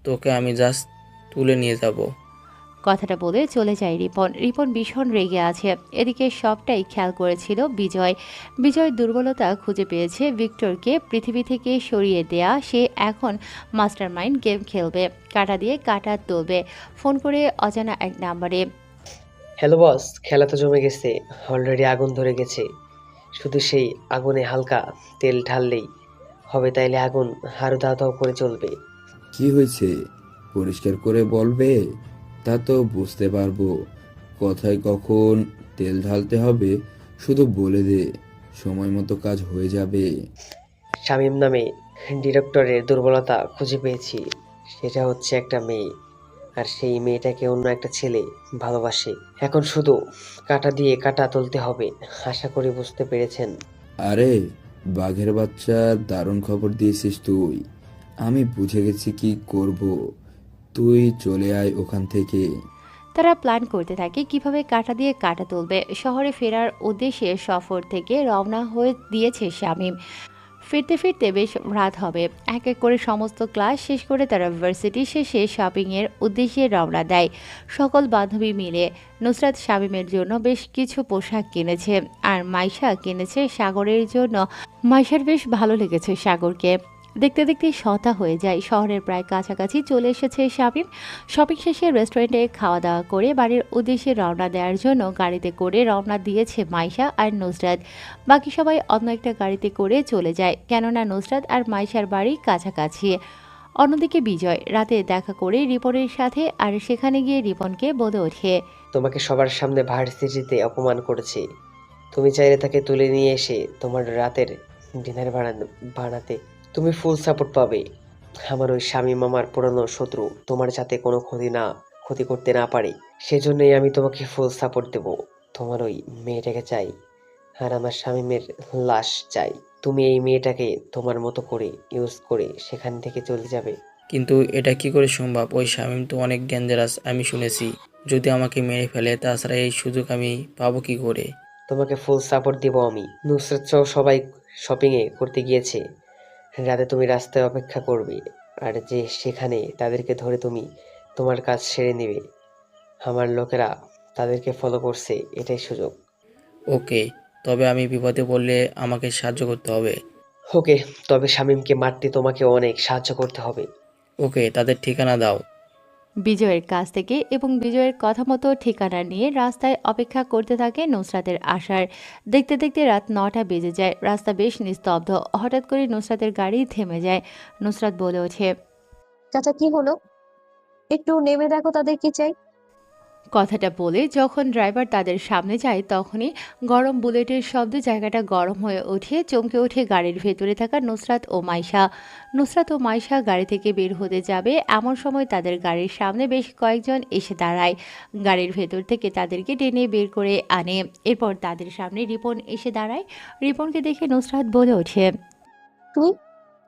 তোকে আমি জাস্ট তুলে নিয়ে যাব। কথাটা বলে চলে যায় রিপন। রিপন ভীষণ রেগে আছে। এদিকে সবটাই খেয়াল করেছিল বিজয়। বিজয় দুর্বলতা খুঁজে পেয়েছে ভিক্টরকে পৃথিবী থেকে সরিয়ে দেয়া। সে এখন মাস্টার মাইন্ড গেম খেলবে, কাটা দিয়ে কাটা তুলবে। ফোন করে অজানা এক নাম্বারে, হ্যালো বস, খেলা তো জমে গেছে, অলরেডি আগুন ধরে গেছে। শুধু সেই আগুনে হালকা তেল ঢাললেই হবে, তাইলে আগুন আরো দাও দাও করে চলবে। কি হয়েছে পরিষ্কার করে বলবে? তা তো বুঝতে পারবো। কথায় কখন তেল ঢালতে হবে শুধু বলে দে, সময় মতো কাজ হয়ে যাবে। শামীম নামে ডিরেক্টরের দুর্বলতা খুঁজে পেয়েছি। সেটা হচ্ছে একটা মেয়ে, আর সেই মেয়েটাকে অন্য একটা ছেলে ভালোবাসে। এখন শুধু কাটা দিয়ে কাটা তুলতে হবে। আশা করি বুঝতে পেরেছেন। আরে বাঘের বাচ্চা, দারুণ খবর দিয়েছিস তুই। আমি বুঝে গেছি কি করব। তুই চলে আয় ওখান থেকে। তারা প্ল্যান করতে থাকে কিভাবে কাটা দিয়ে কাটা তুলবে। শহরে ফেরার উদ্দেশ্যে সফর থেকে রওনা হয়ে দিয়েছে শামীম। ফিরতে ফিরতে বেশ রাত হবে। এক এক করে সমস্ত ক্লাস শেষ করে তারা ভার্সিটি শেষে শপিংয়ের উদ্দেশ্যে রওনা দেয় সকল বান্ধবী মিলে। নুসরাত শামীমের জন্য বেশ কিছু পোশাক কিনেছে আর মাইশা কিনেছে সাগরের জন্য। মাইশার বেশ ভালো লেগেছে সাগরকে। দেখতে দেখতে সন্ধ্যা হয়ে যায়। শহরের প্রায় কাছাকাছি চলে এসেছে শামীম। শপিং শেষে রেস্টুরেন্টে খাওয়া দাওয়া করে বাড়ির উদ্দেশ্যে রওনা দেওয়ার জন্য গাড়িতে করে রওনা দিয়েছে মাইশা আর নুসরাত। বাকি সবাই অন্য একটা গাড়িতে করে চলে যায়, কেননা নুসরাত আর মাইশার বাড়ি কাছাকাছি। অন্যদিকে বিজয় রাতে দেখা করে রিপনের সাথে আর সেখানে গিয়ে রিপনকে বলে ওঠে, তোমাকে সবার সামনে ভার্সিটিতে অপমান করেছি। তুমি চাইলে তাকে তুলে নিয়ে এসে তোমার রাতের ডিনার বানাতে তুমি ফুল সাপোর্ট পাবে। আমার ওই শামীম আমার পুরনো শত্রু, তোমার যাতে কোনো ক্ষতি করতে না পারে সেজন্যই আমি তোমাকে ফুল সাপোর্ট দেব। তোমার ওই মেয়েটাকে চাই, আর আমার শামীমের লাশ চাই। তুমি এই মেয়েটাকে তোমার মতো করে ইউজ করে সেখান থেকে চলে যাবে। কিন্তু এটা কি করে সম্ভব? ওই শামীম তো অনেক ডেঞ্জারাস, আমি শুনেছি। যদি আমাকে মেরে ফেলে, তাছাড়া এই সুযোগ আমি পাবো কি করে? তোমাকে ফুল সাপোর্ট দেব আমি। নুসরাত সহ সবাই শপিংয়ে করতে গিয়েছে। রাতে তুমি রাস্তায় অপেক্ষা করবে, আর যে সেখানে তাদেরকে ধরে তুমি তোমার কাজ সেরে নেবে। আমার লোকেরা তাদেরকে ফলো করছে, এটাই সুযোগ। ওকে, তবে আমি বিপদে পড়লে আমাকে সাহায্য করতে হবে। ওকে, তবে শামীমকে মারতে তোমাকে অনেক সাহায্য করতে হবে। ওকে, তাদের ঠিকানা দাও। বিজয়ের কাছ থেকে এবং বিজয়ের কথা মতো ঠিকানা নিয়ে রাস্তায় অপেক্ষা করতে থাকে নুসরাতের আসার। দেখতে দেখতে রাত 9টা বেজে যায়। রাস্তা বেশ নিস্তব্ধ। হঠাৎ করে নুসরাতের গাড়ি থেমে যায়। নুসরাত বলে ওঠে, চাচা কি হলো? একটু নেমে দেখো তাদের কি চাই। কথাটা বলে যখন ড্রাইভার তাদের সামনে যায় তখনই গরম বুলেটের শব্দে জায়গাটা গরম হয়ে ওঠে। চমকে ওঠে গাড়ির ভেতরে থাকা নুসরাত ও মাইশা। নুসরাত ও মাইশা গাড়ি থেকে বের হতে যাবে এমন সময় তাদের গাড়ির সামনে বেশ কয়েকজন এসে দাঁড়ায়। গাড়ির ভেতর থেকে তাদেরকে টেনে বের করে আনে। এরপর তাদের সামনে রিপন এসে দাঁড়ায়। রিপনকে দেখে নুসরাত বলে ওঠে, তুই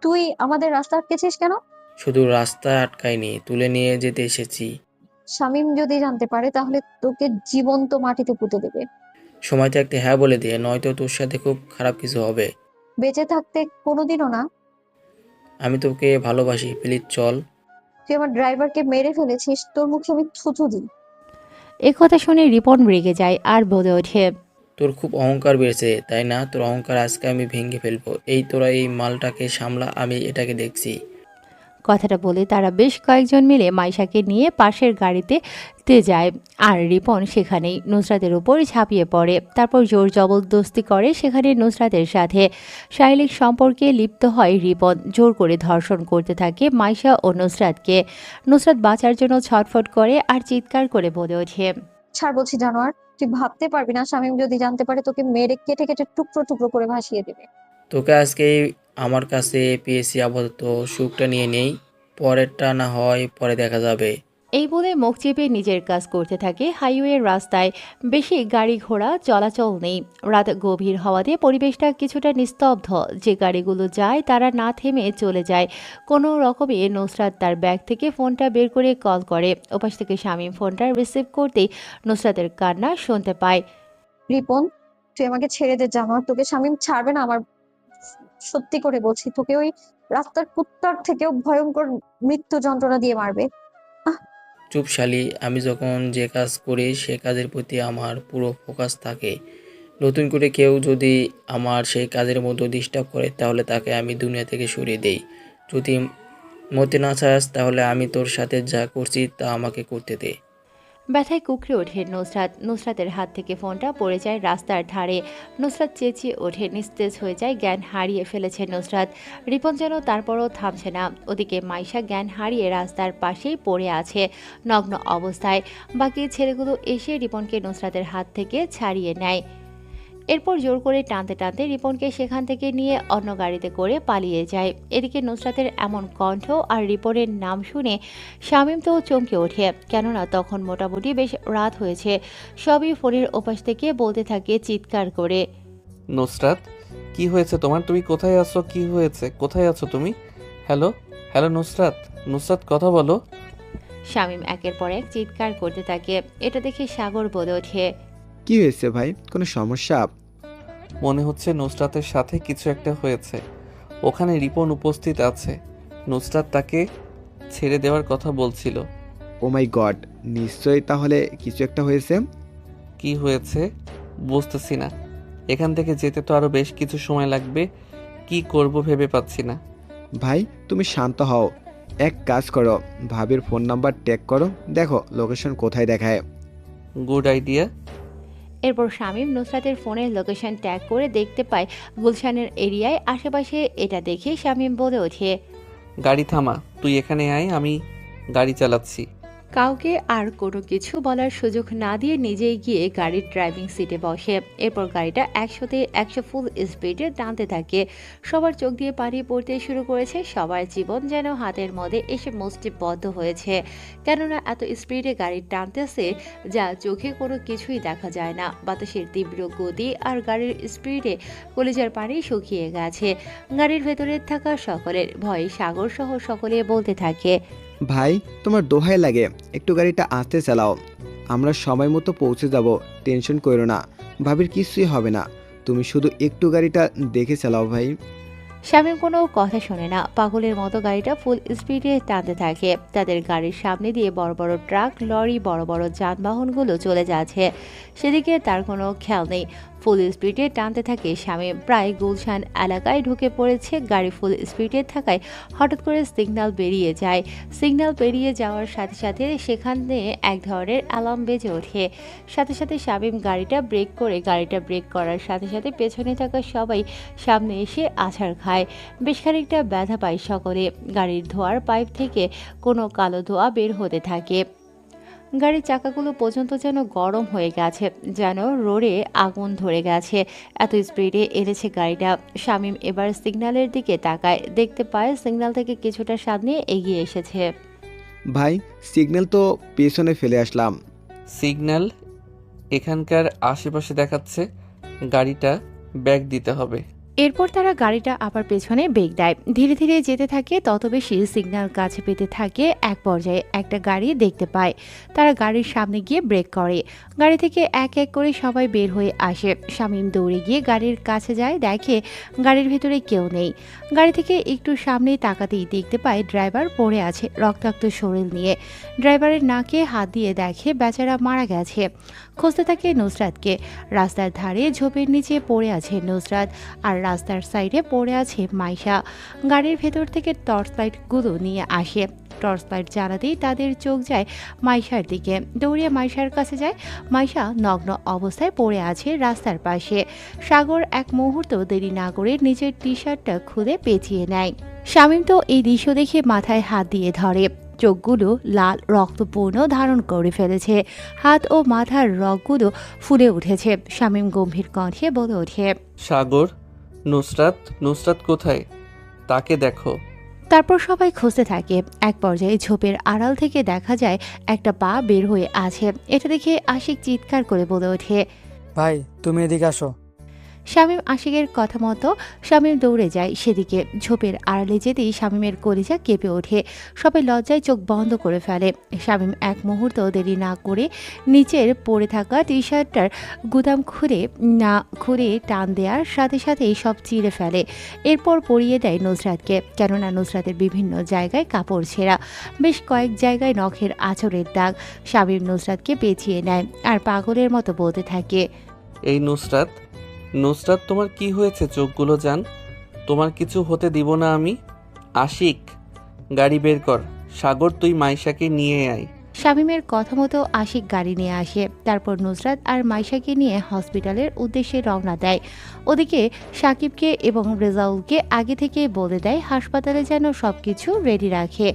তুই আমাদের রাস্তা আটকেছিস কেন? শুধু রাস্তায় আটকায়নি, তুলে নিয়ে যেতে এসেছি। শামীম যদি জানতে পারে তাহলে তোকে জীবন্ত মাটিতে পুঁতে দেবে। সময় থাকতে হ্যাঁ বলে দিয়ে, নয়তো তোর সাথে খুব খারাপ কিছু হবে। বেঁচে থাকতে কোনোদিনও না। আমি তোকে ভালোবাসি, প্লিজ চল। তুই আমার ড্রাইভারকে মেরে ফেলেছিস, তোর মুখে আমি থুথু দিই। কথা শুনে রিপন রেগে যায় আর বলে ওঠে, তোর খুব অহংকার বেড়েছে তাই না? তোর অহংকার আজকে আমি ভেঙে ফেলবো। তোরা এই মালটাকে সামলা, আমি এটাকে দেখছি। কথাটা বলে তারা বেশ কয়েকজন মিলে মাইশাকে নিয়ে পাশের গাড়িতে যায়। আর রিপন সেখানেই নুসরাতের উপর ঝাঁপিয়ে পড়ে। তারপর জোর জবরদস্তি করে সেখানে নুসরাতের সাথে শারীরিক সম্পর্কে লিপ্ত হয় রিপন। জোর করে ধর্ষণ করতে থাকে মাইশা ও নুসরাতকে। নুসরাত বাঁচার জন্য ছটফট করে আর চিৎকার করে বলে ওঠে, ছাড় বলছি জানোয়ার, তুই ভাবতে পারবি না শামীম যদি জানতে পারে তোকে মেরে কেটে কেটে টুকরো টুকরো করে ভাসিয়ে দেবে। তোকে আজকে আমার কাছে পেয়েছি, আপাতত সুখটা নিয়ে নেই, পরেরটা না হয় পরে দেখা যাবে। এই বলে মুখ চেপে নিজের কাজ করতে থাকে। হাইওয়ের রাস্তায় বেশি গাড়ি ঘোড়া চলাচল নেই। রাত গভীর হওয়াতে পরিবেশটা কিছুটা নিস্তব্ধ। যে গাড়িগুলো যায় তারা না থেমে চলে যায়। কোনো রকমে নুসরাত তার ব্যাগ থেকে ফোনটা বের করে কল করে। ওপাশ থেকে শামীম ফোনটা রিসিভ করতেই নুসরাতের কান্না শুনতে পায়। রিপন, তুই আমাকে ছেড়ে দে জানোয়ার, তোকে শামীম ছাড়বে না। আমার সত্যি করে বলছি, তোকে ওই রাস্তার কুত্তার থেকেও ভয়ঙ্কর মৃত্যু যন্ত্রণা দিয়ে মারবে। চুপ শালি, আমি যখন যে কাজ করি সে কাজের প্রতি আমার পুরো ফোকাস থাকে। নতুন করে কেউ যদি আমার সেই কাজের মধ্যে ডিস্টার্ব করে তাহলে তাকে আমি দুনিয়া থেকে সরিয়ে দেই। যদি মতে না চাস তাহলে আমি তোর সাথে যা করছি তা আমাকে করতে দে। ব্যথায় কুঁকড়ে ওঠে নুসরাত। নুসরাতের হাত থেকে ফোনটা পড়ে যায় রাস্তার ধারে। নুসরাত চেঁচিয়ে ওঠে, নিস্তেজ হয়ে যায়, জ্ঞান হারিয়ে ফেলেছে নুসরাত। রিপন যেন তারপরও থামছে না। ওদিকে মাইশা জ্ঞান হারিয়ে রাস্তার পাশেই পড়ে আছে নগ্ন অবস্থায়। বাকি ছেলেগুলো এসে রিপনকে নুসরাতের হাত থেকে ছাড়িয়ে নেয়। এরপর জোর করে টানতে টানতে রিপনকে সেখান থেকে নিয়ে অন্য গাড়িতে করে পালিয়ে যায়। এদিকে নুসরাতের এমন কণ্ঠ আর রিপনের নাম শুনে শামীম তো চমকে ওঠে, কেননা তখন মোটামুটি বেশ রাত হয়েছে। সবই ফোনের ওপাশ থেকে বলতে থাকে চিৎকার করে, নুসরাত, কি হয়েছে তোমার? তুমি কোথায় আছো? কি হয়েছে? কোথায় আছো তুমি? হ্যালো হ্যালো নুসরাত, নুসরাত কথা বলো। শামীম একের পর এক চিৎকার করতে থাকে। এটা দেখে সাগর বলে ওঠে, কি হয়েছে ভাই, কোনো সমস্যা? মনে হচ্ছে নুসরাতের সাথে কিছু একটা হয়েছে। ওখানে রিপন উপস্থিত আছে। নুসরাত তাকে ছেড়ে দেওয়ার কথা বলছিল। ও মাই গড, নিশ্চয়ই তাহলে কিছু একটা হয়েছে। কি হয়েছে বুঝতেছি না। এখান থেকে যেতে তো আরো বেশ কিছু সময় লাগবে। কি করব ভেবে পাচ্ছি না। ভাই তুমি শান্ত হও, এক কাজ করো, ভাবির ফোন নাম্বার ট্যাগ করো, দেখো লোকেশন কোথায় দেখায়। Good idea. এরপর শামীম নুসরাতের ফোনের লোকেশন ট্যাগ করে দেখতে পায় গুলশানের এরিয়ায় আশেপাশে। এটা দেখে শামীম বলে ওঠে, গাড়ি থামা, তুই এখানে আয়, আমি গাড়ি চালাচ্ছি। কাউকে আর কোনো কিছু বলার সুযোগ না দিয়ে নিজেই গিয়ে গাড়ির ড্রাইভিং সিটে বসে। এরপর গাড়িটা 100-100 ফুল স্পিডে টানতে থাকে। সবার চোখ দিয়ে পানি পড়তে শুরু করেছে। সবার জীবন যেন হাতের মধ্যে এসে মুষ্টিবদ্ধ হয়েছে, কেননা এত স্পিডে গাড়ি টানতেছে যা চোখে কোনো কিছুই দেখা যায় না। বাতাসের তীব্র গতি আর গাড়ির স্পিডে কলিজার পানি শুকিয়ে গেছে। গাড়ির ভেতরে থাকা সকলের ভয়ে সাগর সহ সকলে বলতে থাকে, ভাই তোমার দোহাই লাগে, একটু গাড়িটা আস্তে চালাও, আমরা সময় মতো পৌঁছে যাব, টেনশন করো না, ভাবির কিছুই হবে না, তুমি শুধু একটু গাড়িটা দেখে চালাও ভাই। শামীম কোনো কথা শোনে না, পাগলের মতো গাড়িটা ফুল স্পিডে টানতে থাকে। তাদের গাড়ির সামনে দিয়ে বড় বড় ট্রাক, লরি, বড় বড় যানবাহনগুলো চলে যাচ্ছে, সেদিকে তার কোনো খেয়াল নেই। ফুল স্পিডে টানতে থাকে শামীম। প্রায় গুলশান এলাকায় ঢুকে পড়েছে গাড়ি ফুল স্পিডে থাকায় হঠাৎ করে সিগন্যাল বেরিয়ে যায়। সিগন্যাল বেরিয়ে যাওয়ার সাথে সাথে সেখানে এক ধরনের অ্যালার্ম বেজে ওঠে। সাথে সাথে শামীম গাড়িটা ব্রেক করার সাথে সাথে পেছনে থাকা সবাই সামনে এসে আছাড় খায়। বেশ খানিকটা ব্যথা পায় সকলে। গাড়ির ধোঁয়ার পাইপ থেকে কোনো কালো ধোঁয়া বের হতে থাকে। গাড়ির চাকাগুলো পর্যন্ত যেন গরম হয়ে গেছে, যেন রোডে আগুন ধরে গেছে, এত স্পিডে এনেছে গাড়িটা। শামীম এবার সিগন্যালের দিকে তাকায়, দেখতে পায় সিগন্যাল থেকে কিছুটা সামনে এগিয়ে এসেছে। ভাই, সিগন্যাল তো পেছনে ফেলে আসলাম। সিগন্যাল এখানকার আশেপাশে দেখাচ্ছে, গাড়িটা ব্যাক দিতে হবে। এরপর তারা গাড়িটা আবার পেছনে বেগ দেয়। ধীরে ধীরে যেতে থাকে, তত বেশি সিগন্যাল কাছে পেতে থাকে। এক পর্যায়ে একটা গাড়ি দেখতে পায়। তারা গাড়ির সামনে গিয়ে ব্রেক করে। গাড়ি থেকে এক এক করে সবাই বের হয়ে আসে। শামীম দৌড়ে গিয়ে গাড়ির কাছে যায়, দেখে গাড়ির ভেতরে কেউ নেই। গাড়ি থেকে একটু সামনে তাকাতেই দেখতে পায় ড্রাইভার পড়ে আছে রক্তাক্ত শরীর নিয়ে। ড্রাইভারের নাকে হাত দিয়ে দেখে বেচারা মারা গেছে। খুঁজতে থাকে নুসরাতকে। রাস্তার ধারে ঝোপের নিচে পড়ে আছে নুসরাত, আর রাস্তার সাইডে পড়ে আছে মাইশা। গাড়ির ভেতর থেকে টর্চ লাইটগুলো নিয়ে আসে। টর্চ লাইট জ্বালাতেই তাদের চোখ যায় মাইশার দিকে। দৌড়িয়ে মাইশার কাছে যায়। মাইশা নগ্ন অবস্থায় পড়ে আছে রাস্তার পাশে। সাগর এক মুহূর্ত দেরি না করে নিজের টি শার্টটা খুলে পেঁচিয়ে নেয়। শামীম তো এই দৃশ্য দেখে মাথায় হাত দিয়ে ধরে। চোখগুলো লাল রক্তপূর্ণ ধারণ করে ফেলেছে। হাত ও মাথার রগগুলো ফুলে উঠেছে। শামীম গম্ভীর কণ্ঠে বলে ওঠে, সাগর, নুসরাত কোথায়? তাকে দেখো। তারপর সবাই খুঁজতে থাকে। এক পর্যায়ে ঝোপের আড়াল থেকে দেখা যায় একটা পা বের হয়ে আছে। এটা দেখে আশিক চিৎকার করে বলে ওঠে, ভাই তুমি এদিকে আসো। শামীম আশিকের কথা মতো শামীম দৌড়ে যায় সেদিকে। ঝোপের আড়ালে যেতেই শামীমের কলিজা কেঁপে ওঠে। সবাই লজ্জায় চোখ বন্ধ করে ফেলে। শামীম এক মুহূর্ত দেরি না করে নিচের পড়ে থাকা টি শার্টটার গুদাম খুঁড়ে টান দেওয়ার সাথে সাথেই সব চিরে ফেলে। এরপর পরিয়ে দেয় নুসরাতকে, কেননা নুসরাতের বিভিন্ন জায়গায় কাপড় ছেঁড়া, বেশ কয়েক জায়গায় নখের আঁচড়ের দাগ। শামীম নুসরাতকে পেঁচিয়ে নেয় আর পাগলের মতো বলতে থাকে, এই নুসরাত, তোমার কি হয়েছে? চোখগুলো জান, তোমার কিছু হতে দিব না আমি। আশিক, গাড়ি বের কর। সাগর, তুই মাইশাকে নিয়ে আয়। শামীমের কথা মতো আশিক গাড়ি নিয়ে আসে। তারপর নুসরাত আর মাইশাকে নিয়ে হসপিটালের উদ্দেশ্যে রওনা দেয়। ওদিকে সাকিবকে এবং রেজাউলকে আগে থেকে বলে দেয় হাসপাতালে যেন সবকিছু রেডি রাখে।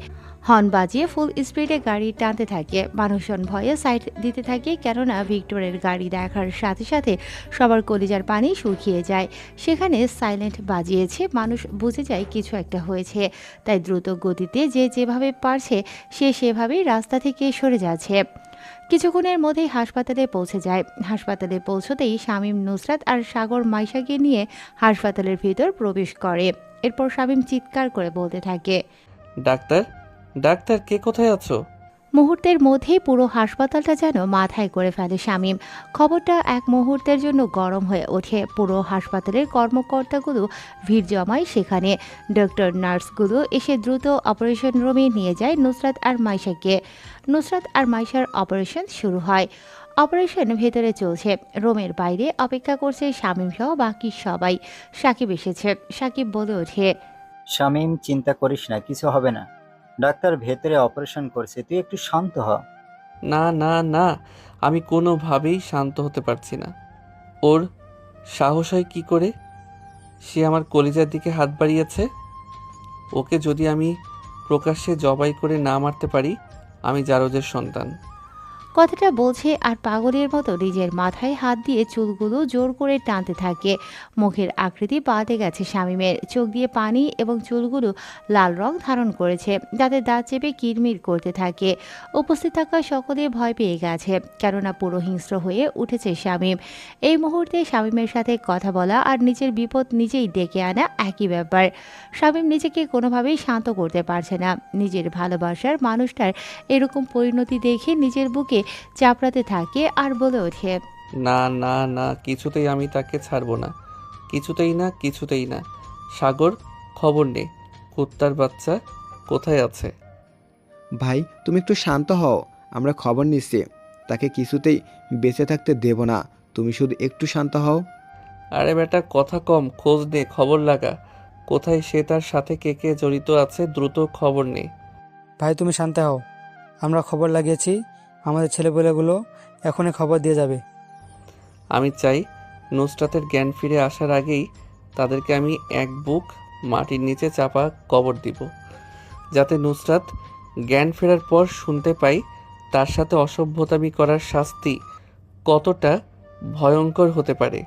হর্ন বাজিয়ে ফুল স্পিডে গাড়ি টানতে থাকে। মানুষজন ভয়ে সাইড দিতে থাকে, কেননা ভিক্টরের গাড়ি দেখার সাথে সাথে সবার কলিজার পানি শুকিয়ে যায়। সেখানে সাইলেন্ট বাজিয়েছে, মানুষ বুঝে যায় কিছু একটা হয়েছে। তাই দ্রুত গতিতে যে যেভাবে পারছে সে সেভাবেই রাস্তা থেকে সরে যাচ্ছে। কিছুক্ষণের মধ্যেই হাসপাতালে পৌঁছে যায়। হাসপাতালে পৌঁছতেই শামীম, নুসরাত আর সাগর মাইশাকে নিয়ে হাসপাতালের ভিতর প্রবেশ করে। এরপর শামীম চিৎকার করে বলতে থাকে, ডাক্তার, কে কোথায় আছো? মুহূর্তের মধ্যেই পুরো হাসপাতালটা যেন মাথায় করে ফেলে শামীম। খবরটা এক মুহূর্তের জন্য গরম হয়ে ওঠে। পুরো হাসপাতালের কর্মকর্তাগুলো ভিড় জমায় সেখানে। ডক্টর, নার্সগুলো এসে দ্রুত অপারেশন রুমে নিয়ে যায় নুসরাত আর মাইশাকে। নুসরাত আর মাইশার অপারেশন শুরু হয়। অপারেশন ভেতরে চলছে। রুমের বাইরে অপেক্ষা করছে শামীম সহ বাকি সবাই। সাকিব এসেছে। সাকিব বলে ওঠে, শামীম, চিন্তা করিস না, কিছু হবে না। ডাক্তার ভেতরে অপারেশন করছে, তুই একটু শান্ত হ। না না না, আমি কোনোভাবেই শান্ত হতে পারছি না। ওর সাহস হয় কি করে? সে আমার কলিজার দিকে হাত বাড়িয়েছে। ওকে যদি আমি প্রকাশ্যে জবাই করে না মারতে পারি, আমি জারজের সন্তান। কথাটা বলছে আর পাগলের মতো নিজের মাথায় হাত দিয়ে চুলগুলো জোর করে টানতে থাকে। মুখের আকৃতি পাল্টে গেছে শামীমের। চোখ দিয়ে পানি এবং চুলগুলো লাল রং ধারণ করেছে। দাঁতে দাঁত চেপে কিরমির করতে থাকে। উপস্থিত থাকা সকলে ভয় পেয়ে গেছে, কেননা পুরো হিংস্র হয়ে উঠেছে শামীম। এই মুহূর্তে শামীমের সাথে কথা বলা আর নিজের বিপদ নিজেই ডেকে আনা একই ব্যাপার। শামীম নিজেকে কোনোভাবেই শান্ত করতে পারছে না। নিজের ভালোবাসার মানুষটার এরকম পরিণতি দেখে নিজের বুকে চাপড়াতে থাকে আর বলে ওঠে, না না না, কিছুতেই আমি তাকে ছাড়বো না, কিছুতেই না। সাগর, খবর নে, কুত্তার বাচ্চা কোথায় আছে? ভাই, তুমি একটু শান্ত হও, আমরা খবর নিচ্ছি। তাকে কিছুতেই বেঁচে থাকতে দেব না, তুমি শুধু একটু শান্ত হও। আরে বেটা কথা কম, খোঁজ নে, খবর লাগা। কোথায় সে, তার সাথে কে কে জড়িত আছে, দ্রুত খবর নে। ভাই তুমি শান্ত হও, আমরা খবর লাগিয়েছি, আমাদের ছেলেপেলেগুলো এখনই খবর দিয়ে যাবে। আমি চাই নুসরাতের জ্ঞান ফিরে আসার আগেই তাদেরকে আমি এক বুক মাটির নিচে চাপা কবর দিব, যাতে নুসরাত জ্ঞান ফেরার পর শুনতে পাই তার সাথে অসভ্যতামি করার শাস্তি কতটা ভয়ঙ্কর হতে পারে।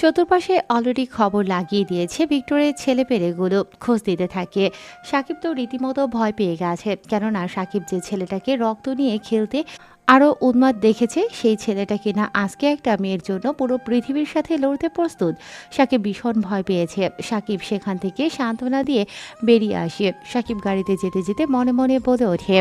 চতুর্পাশে অলরেডি খবর লাগিয়ে দিয়েছে ভিক্টরের ছেলেপেলেগুলো খোঁজ দিতে থাকে। সাকিব তো রীতিমতো ভয় পেয়ে গেছে, কেননা সাকিব যে ছেলেটাকে রক্ত নিয়ে খেলতে আরও উন্মাদ দেখেছে, সেই ছেলেটা কিনা আজকে একটা মেয়ের জন্য পুরো পৃথিবীর সাথে লড়তে প্রস্তুত। সাকিব ভীষণ ভয় পেয়েছে। সাকিব সেখান থেকে সান্ত্বনা দিয়ে বেরিয়ে আসে। সাকিব গাড়িতে যেতে যেতে মনে মনে বলে ওঠে,